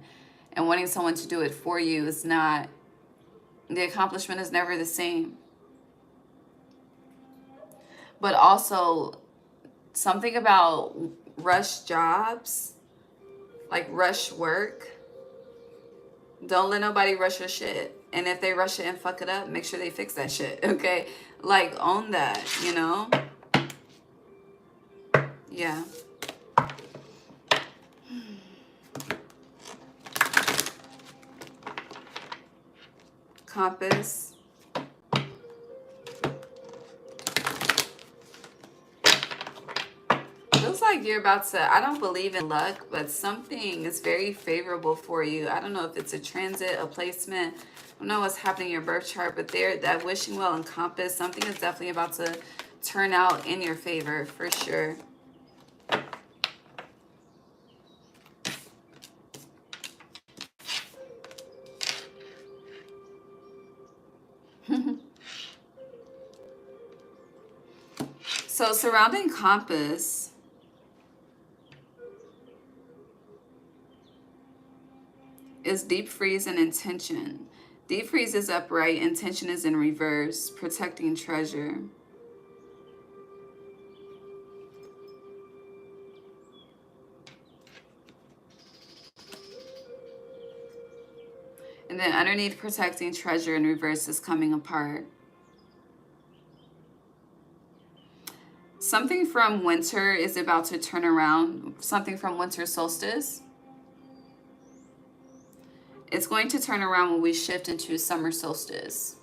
And wanting someone to do it for you is not, the accomplishment is never the same. But also, something about rush jobs, like rush work. Don't let nobody rush your shit. And if they rush it and fuck it up, make sure they fix that shit, okay? Like, own that, you know? Yeah. Compass. Feels like you're about to, I don't believe in luck, but something is very favorable for you. I don't know if it's a transit, a placement. I don't know what's happening in your birth chart, but there, that wishing well and compass, something is definitely about to turn out in your favor for sure. So surrounding compass, is deep freeze and intention. Deep freeze is upright, intention is in reverse, protecting treasure. And then underneath protecting treasure in reverse is coming apart. Something from winter is about to turn around. Something from winter solstice. It's going to turn around when we shift into summer solstice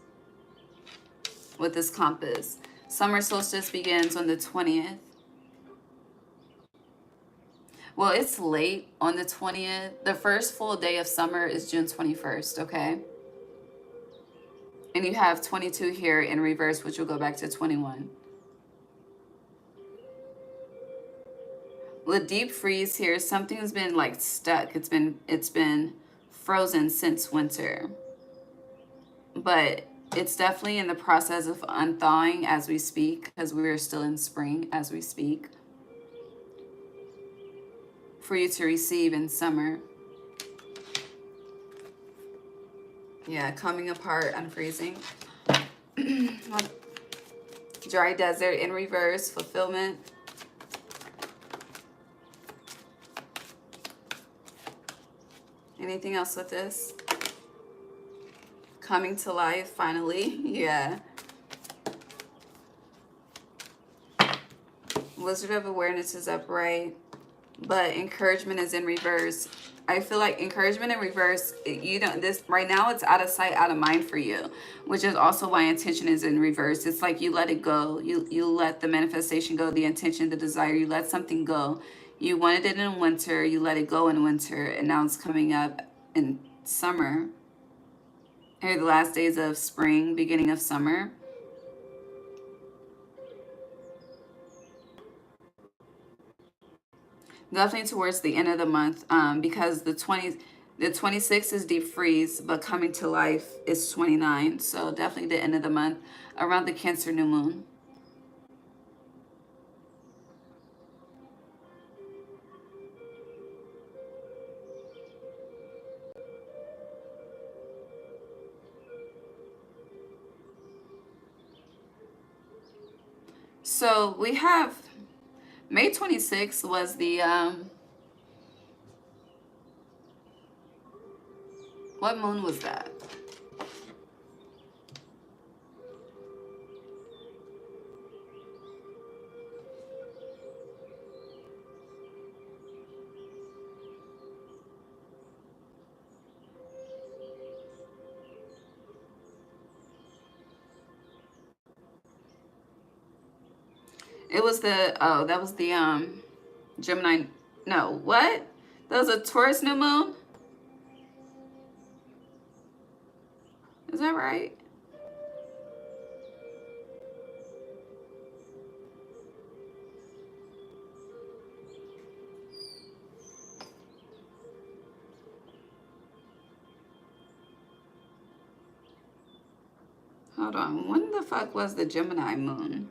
with this compass. Summer solstice begins on the 20th. Well, it's late on the 20th. The first full day of summer is June 21st, okay? And you have 22 here in reverse, which will go back to 21. With deep freeze here, something's been like stuck. It's been frozen since winter. But it's definitely in the process of unthawing as we speak, because we are still in spring as we speak, for you to receive in summer. Yeah, coming apart, unfreezing. Dry desert in reverse, fulfillment. Anything else with this? Coming to life, finally. Yeah. Wizard of Awareness is upright, but encouragement is in reverse. I feel like encouragement in reverse, you don't, this right now it's out of sight, out of mind for you, which is also why intention is in reverse. It's like you let it go. You let the manifestation go, the intention, the desire, you let something go. You wanted it in winter, you let it go in winter, and now it's coming up in summer. Here are the last days of spring, beginning of summer. Definitely towards the end of the month, because the 26th is deep freeze, but coming to life is 29. So definitely the end of the month, around the Cancer new moon. So we have May 26th was the, what moon was that? It was the, oh, that was the, Gemini, no, what? That was a Taurus new moon? Is that right? Hold on, when the fuck was the Gemini moon?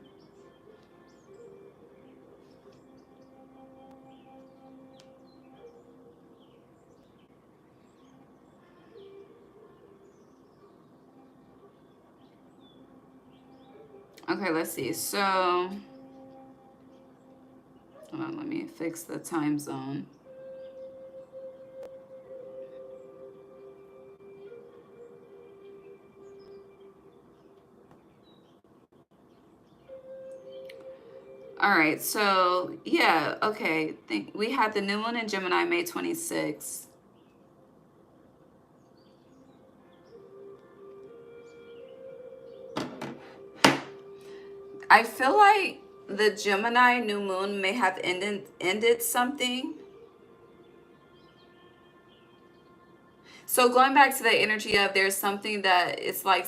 Okay, let's see. So, hold on, let me fix the time zone. All right, so yeah, okay. We had the new moon in Gemini, May 26th. I feel like the Gemini new moon may have ended something. So going back to the energy of there's something that it's like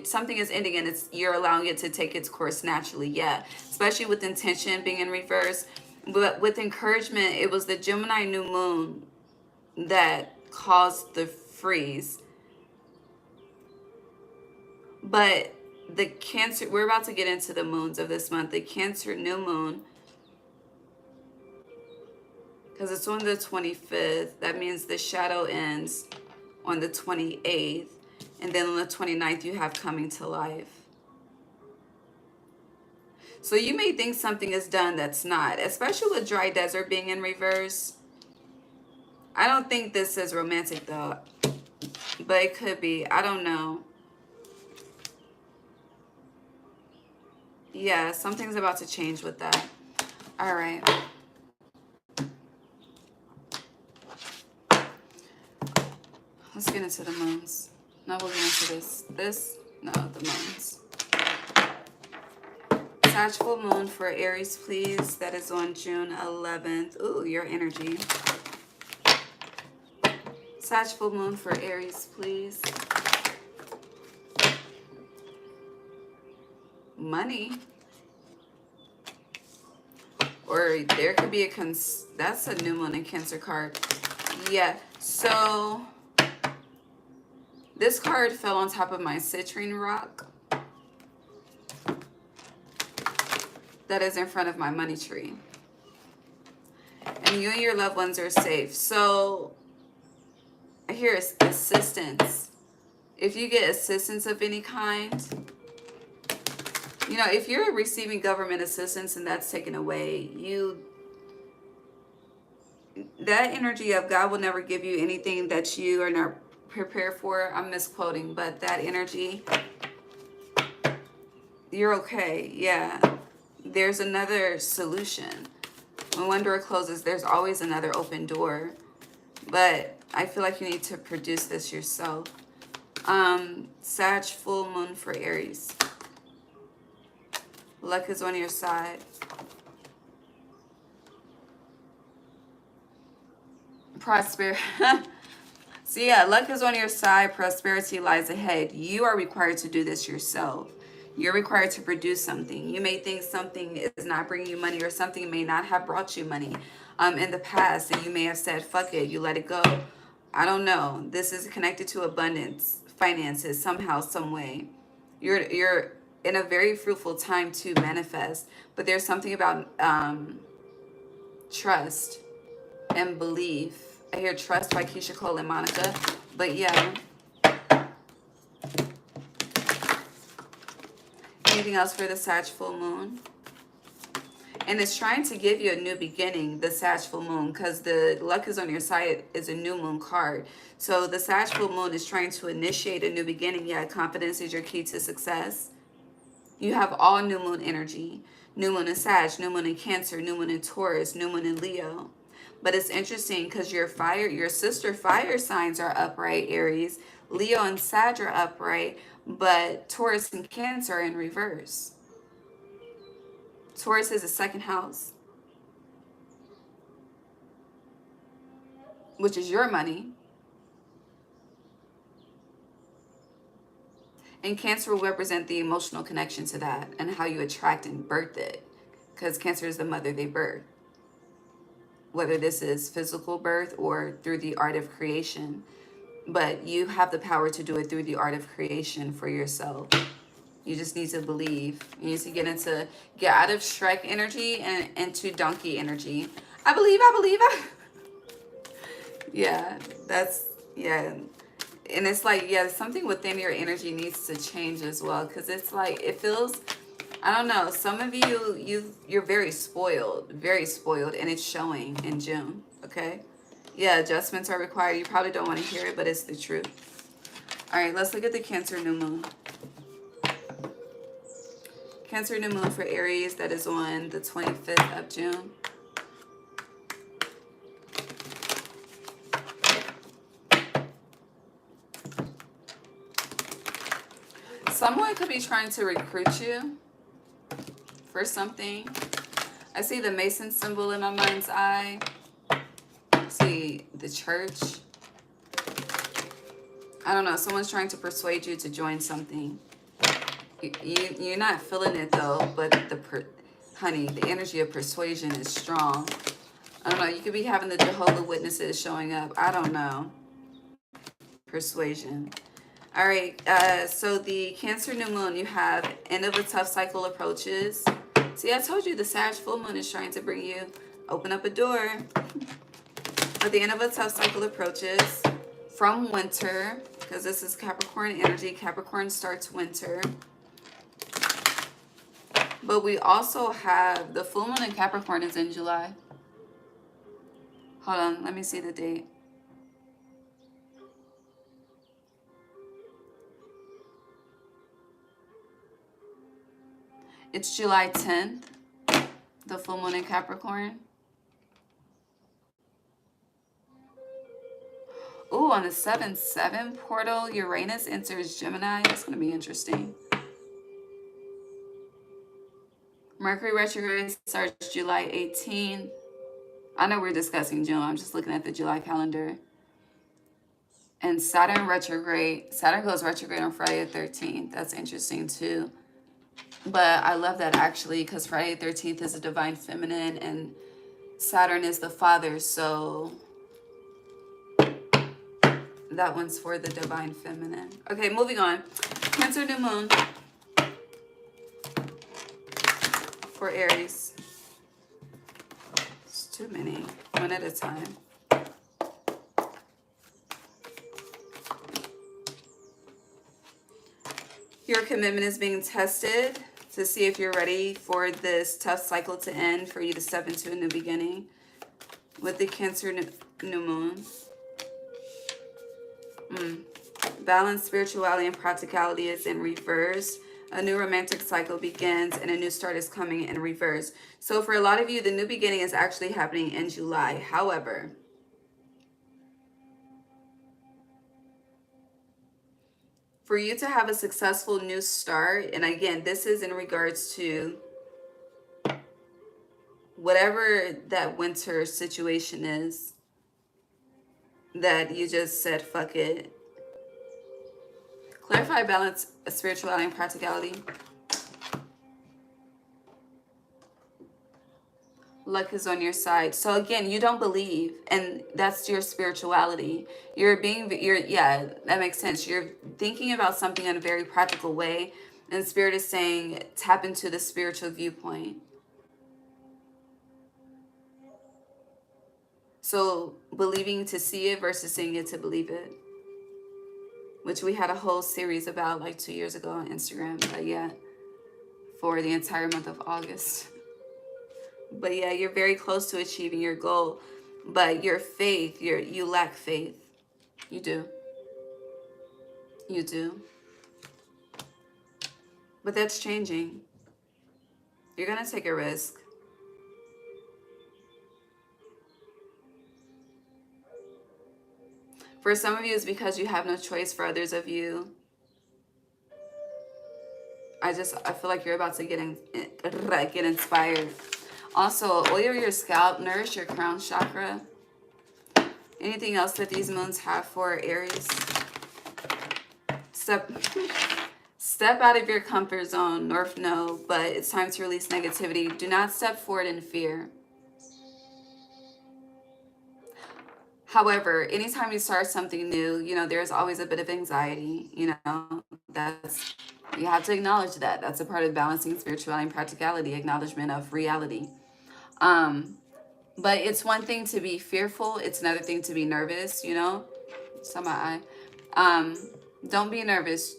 something is ending and you're allowing it to take its course naturally. Yeah, especially with intention being in reverse, but with encouragement, it was the Gemini new moon that caused the freeze. But the Cancer, we're about to get into the moons of this month. The Cancer new moon, because it's on the 25th, that means the shadow ends on the 28th. And then on the 29th, you have coming to life. So you may think something is done that's not, especially with dry desert being in reverse. I don't think this is romantic though, but it could be. I don't know. Yeah, something's about to change with that. All right. Let's get into the moons. No, we'll get into this. No, the moons. Sag full moon for Aries, please. That is on June 11th. Ooh, your energy. Sag full moon for Aries, please. Money. Or there could be that's a new moon in Cancer card. Yeah, so this card fell on top of my citrine rock that is in front of my money tree. And you and your loved ones are safe. So I hear assistance. If you get assistance of any kind, you know, if you're receiving government assistance and that's taken away, that energy of God will never give you anything that you are not prepared for. I'm misquoting, but that energy, you're okay. Yeah. There's another solution. When one door closes, there's always another open door. But I feel like you need to produce this yourself. Sag full moon for Aries. Luck is on your side. Prosperity. So yeah, luck is on your side. Prosperity lies ahead. You are required to do this yourself. You're required to produce something. You may think something is not bringing you money, or something may not have brought you money in the past, and you may have said, fuck it, you let it go. I don't know. This is connected to abundance, finances, somehow, some way. You're in a very fruitful time to manifest, but there's something about trust and belief. I hear Trust by Keisha Cole and Monica, but yeah. Anything else for the Sag full moon? And it's trying to give you a new beginning, the Sag full moon, because the luck is on your side is a new moon card. So the Sag full moon is trying to initiate a new beginning. Yeah, confidence is your key to success. You have all new moon energy. New moon in Sag, new moon in Cancer, new moon in Taurus, new moon in Leo. But it's interesting because your sister fire signs are upright, Aries. Leo and Sag are upright, but Taurus and Cancer are in reverse. Taurus is the second house, which is your money. And Cancer will represent the emotional connection to that and how you attract and birth it. Because Cancer is the mother they birth. Whether this is physical birth or through the art of creation. But you have the power to do it through the art of creation for yourself. You just need to believe. You need to get out of Shrek energy and into donkey energy. I believe. Yeah, yeah. And it's like, yeah, something within your energy needs to change as well. Because it's like, it feels, I don't know, some of you're very spoiled. And it's showing in June, okay? Yeah, adjustments are required. You probably don't want to hear it, but it's the truth. All right, let's look at the Cancer new moon. Cancer new moon for Aries, that is on the 25th of June. Someone could be trying to recruit you for something. I see the Mason symbol in my mind's eye. I see the church. I don't know. Someone's trying to persuade you to join something. You're not feeling it though, but honey, the energy of persuasion is strong. I don't know. You could be having the Jehovah's Witnesses showing up. I don't know. Persuasion. All right, so the Cancer new moon, you have end of a tough cycle approaches. See, I told you the Sag full moon is trying to bring you, open up a door. At the end of a tough cycle approaches from winter, because this is Capricorn energy. Capricorn starts winter. But we also have the full moon in Capricorn is in July. Hold on, let me see the date. It's July 10th, the full moon in Capricorn. Ooh, on the 7-7 portal, Uranus enters Gemini. That's going to be interesting. Mercury retrograde starts July 18th. I know we're discussing June. I'm just looking at the July calendar. And Saturn retrograde. Saturn goes retrograde on Friday the 13th. That's interesting too. But I love that actually because Friday the 13th is a divine feminine and Saturn is the father. So that one's for the divine feminine. Okay, moving on. Cancer new moon for Aries. It's too many. One at a time. Your commitment is being tested to see if you're ready for this tough cycle to end, for you to step into a new beginning with the Cancer new moon. Balance, spirituality, and practicality is in reverse. A new romantic cycle begins and a new start is coming in reverse. So for a lot of you, the new beginning is actually happening in July. However, for you to have a successful new start, and again, this is in regards to whatever that winter situation is that you just said, fuck it. Clarify, balance, spirituality, and practicality. Luck is on your side. So again, you don't believe, and that's your spirituality. Yeah, that makes sense. You're thinking about something in a very practical way, and Spirit is saying, tap into the spiritual viewpoint. So believing to see it versus seeing it to believe it, which we had a whole series about like 2 years ago on Instagram. But yeah, for the entire month of August. But yeah, you're very close to achieving your goal. But your faith, you lack faith. You do. You do. But that's changing. You're going to take a risk. For some of you, it's because you have no choice. For others of you, I feel like you're about to get inspired. Also, oil your scalp, nourish your crown chakra. Anything else that these moons have for Aries? Step out of your comfort zone, North Node, but it's time to release negativity. Do not step forward in fear. However, anytime you start something new, there's always a bit of anxiety, you have to acknowledge that. That's a part of balancing spirituality and practicality, acknowledgement of reality. But it's one thing to be fearful. It's another thing to be nervous, It's on my eye. Don't be nervous.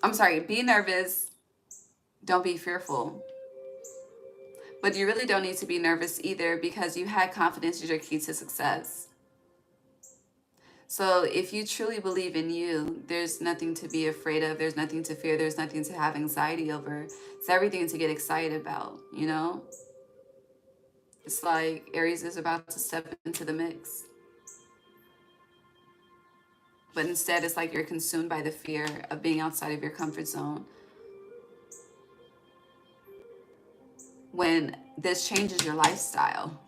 I'm sorry, be nervous. Don't be fearful. But you really don't need to be nervous either, because you had confidence is your key to success. So if you truly believe in you, there's nothing to be afraid of. There's nothing to fear. There's nothing to have anxiety over. It's everything to get excited about, It's like Aries is about to step into the mix. But instead, it's like you're consumed by the fear of being outside of your comfort zone. When this changes your lifestyle.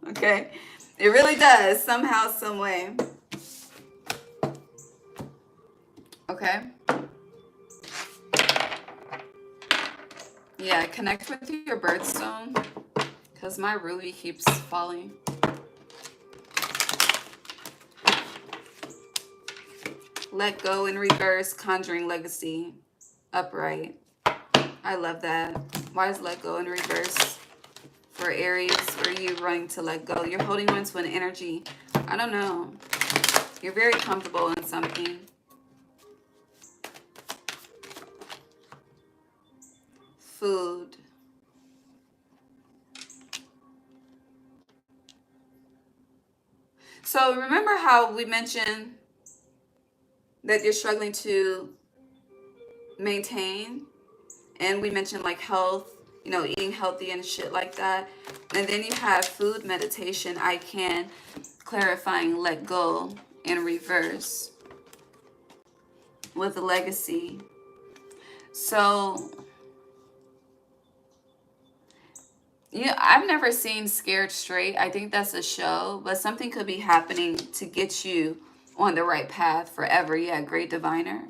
Okay? It really does, somehow, some way. Okay? Yeah, connect with your birthstone, because my ruby keeps falling. Let go in reverse, conjuring legacy, upright. I love that. Why is let go in reverse for Aries? Where are you running to let go? You're holding on to an energy. I don't know. You're very comfortable in something. Food. So remember how we mentioned that you're struggling to maintain? And we mentioned like health, eating healthy and shit like that. And then you have food, meditation, I can, clarifying, let go, in reverse with the legacy. So, I've never seen Scared Straight. I think that's a show, but something could be happening to get you on the right path forever. Yeah, great diviner.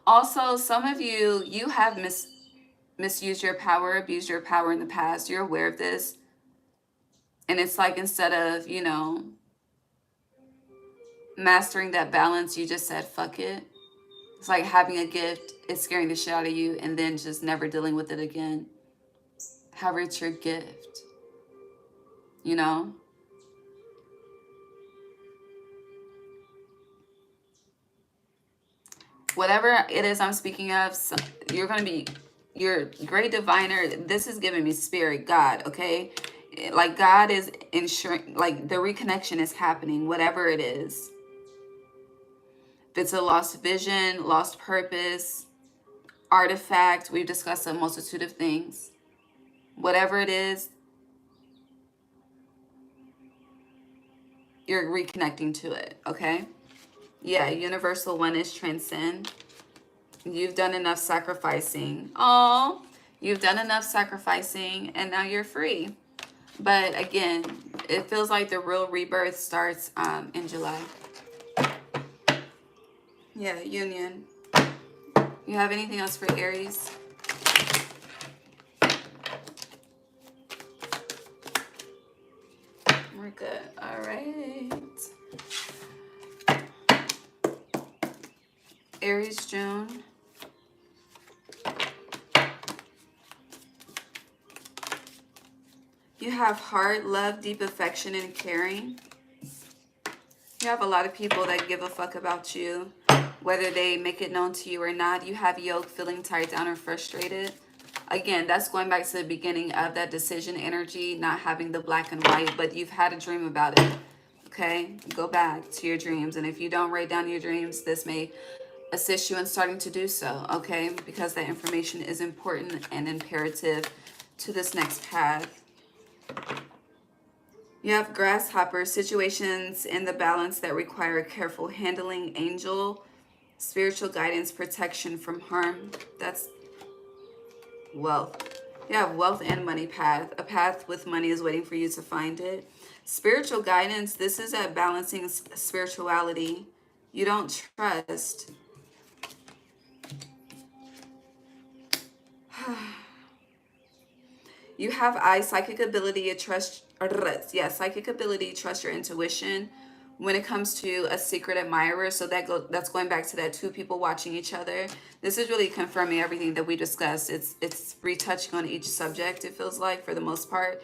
Also, some of you have misused your power, abused your power in the past. You're aware of this. And it's like, instead of, mastering that balance, you just said, fuck it. It's like having a gift, it's scaring the shit out of you, and then just never dealing with it again. However, it's your gift, Whatever it is I'm speaking of, you're great diviner. This is giving me spirit, God, okay? Like God is ensuring, like the reconnection is happening, whatever it is. If it's a lost vision, lost purpose, artifact, we've discussed a multitude of things. Whatever it is, you're reconnecting to it, okay? Yeah, universal one is transcend. You've done enough sacrificing. Oh, you've done enough sacrificing, and now you're free. But again, it feels like the real rebirth starts in July. Yeah, union. You have anything else for Aries? We're good. All right. Aries, June. You have heart, love, deep affection, and caring. You have a lot of people that give a fuck about you. whether they make it known to you or not. You have yoke, feeling tied down or frustrated. Again, that's going back to the beginning of that decision energy, not having the black and white, but you've had a dream about it. Okay, go back to your dreams. And if you don't write down your dreams, this may assist you in starting to do so, okay? Because that information is important and imperative to this next path. You have grasshopper, situations in the balance that require careful handling, angel, spiritual guidance, protection from harm. That's wealth. You have wealth and money path. A path with money is waiting for you to find it. Spiritual guidance, this is at balancing spirituality. You don't trust. You have psychic ability, psychic ability, trust your intuition when it comes to a secret admirer. So that's going back to that two people watching each other. This is really confirming everything that we discussed. It's retouching on each subject, it feels like, for the most part.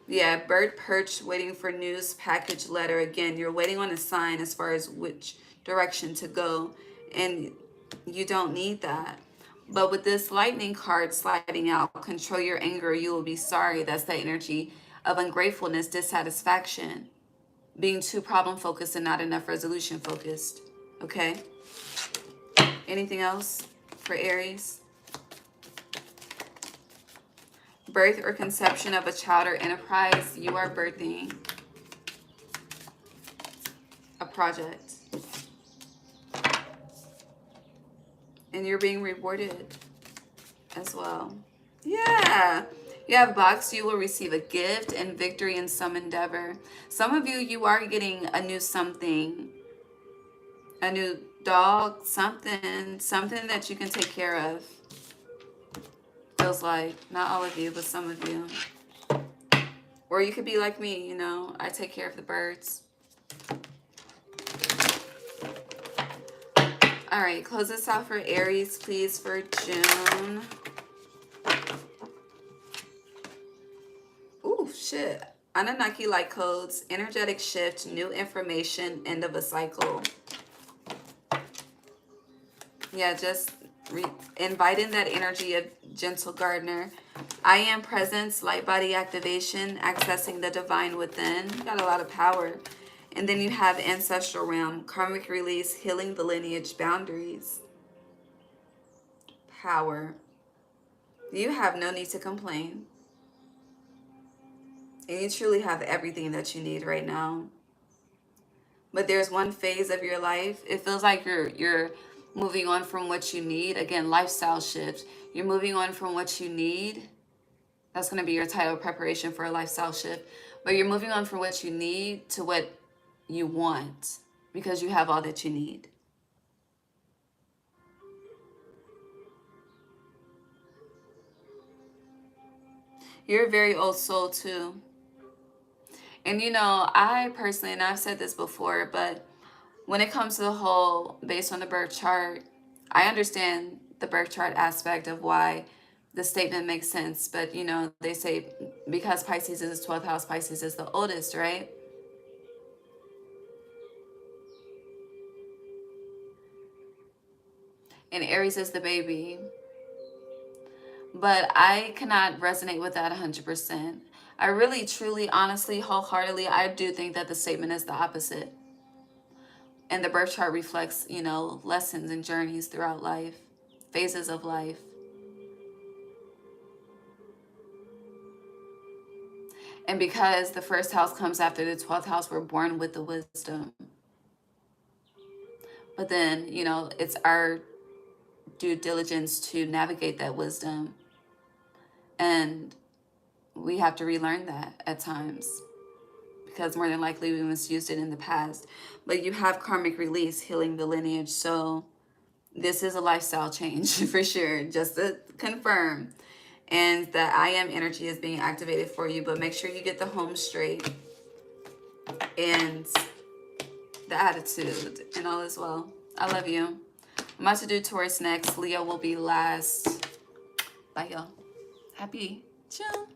Yeah, bird perched, waiting for news, package, letter. Again, you're waiting on a sign as far as which direction to go, and you don't need that. But with this lightning card sliding out, control your anger, you will be sorry. That's the energy of ungratefulness, dissatisfaction, being too problem focused and not enough resolution focused. Okay? Anything else for Aries? Birth or conception of a child or enterprise. You are birthing a project. And you're being rewarded as well. Yeah. You have box. You will receive a gift and victory in some endeavor. Some of you, you are getting a new something. A new dog, something that you can take care of. Feels like. Not all of you, but some of you. Or you could be like me, you know. I take care of the birds. All right, close this out for Aries, please, for June. Ooh, shit. Anunnaki light codes, energetic shift, new information, end of a cycle. Yeah, just invite in that energy of gentle gardener. I am presence, light body activation, accessing the divine within. You got a lot of power. And then you have ancestral realm, karmic release, healing the lineage boundaries. Power. You have no need to complain. And you truly have everything that you need right now. But there's one phase of your life, it feels like you're moving on from what you need. Again, lifestyle shift. You're moving on from what you need. That's going to be your title, preparation for a lifestyle shift. But you're moving on from what you need to what you want, because you have all that you need. You're a very old soul too. And you know, I personally, and I've said this before, but when it comes to the whole based on the birth chart, I understand the birth chart aspect of why the statement makes sense. But you know, they say because Pisces is his 12th house, Pisces is the oldest, right? And Aries is the baby. But I cannot resonate with that 100%. I really, truly, honestly, wholeheartedly, I do think that the statement is the opposite. And the birth chart reflects, you know, lessons and journeys throughout life, phases of life. And because the first house comes after the 12th house, we're born with the wisdom. But then, you know, it's our due diligence to navigate that wisdom. And we have to relearn that at times, because more than likely we misused it in the past. But you have karmic release, healing the lineage. So this is a lifestyle change for sure, just to confirm. And the I am energy is being activated for you, but make sure you get the home straight and the attitude and all is well. I love you. I'm about to do Taurus next. Leo will be last. Bye, y'all. Happy June.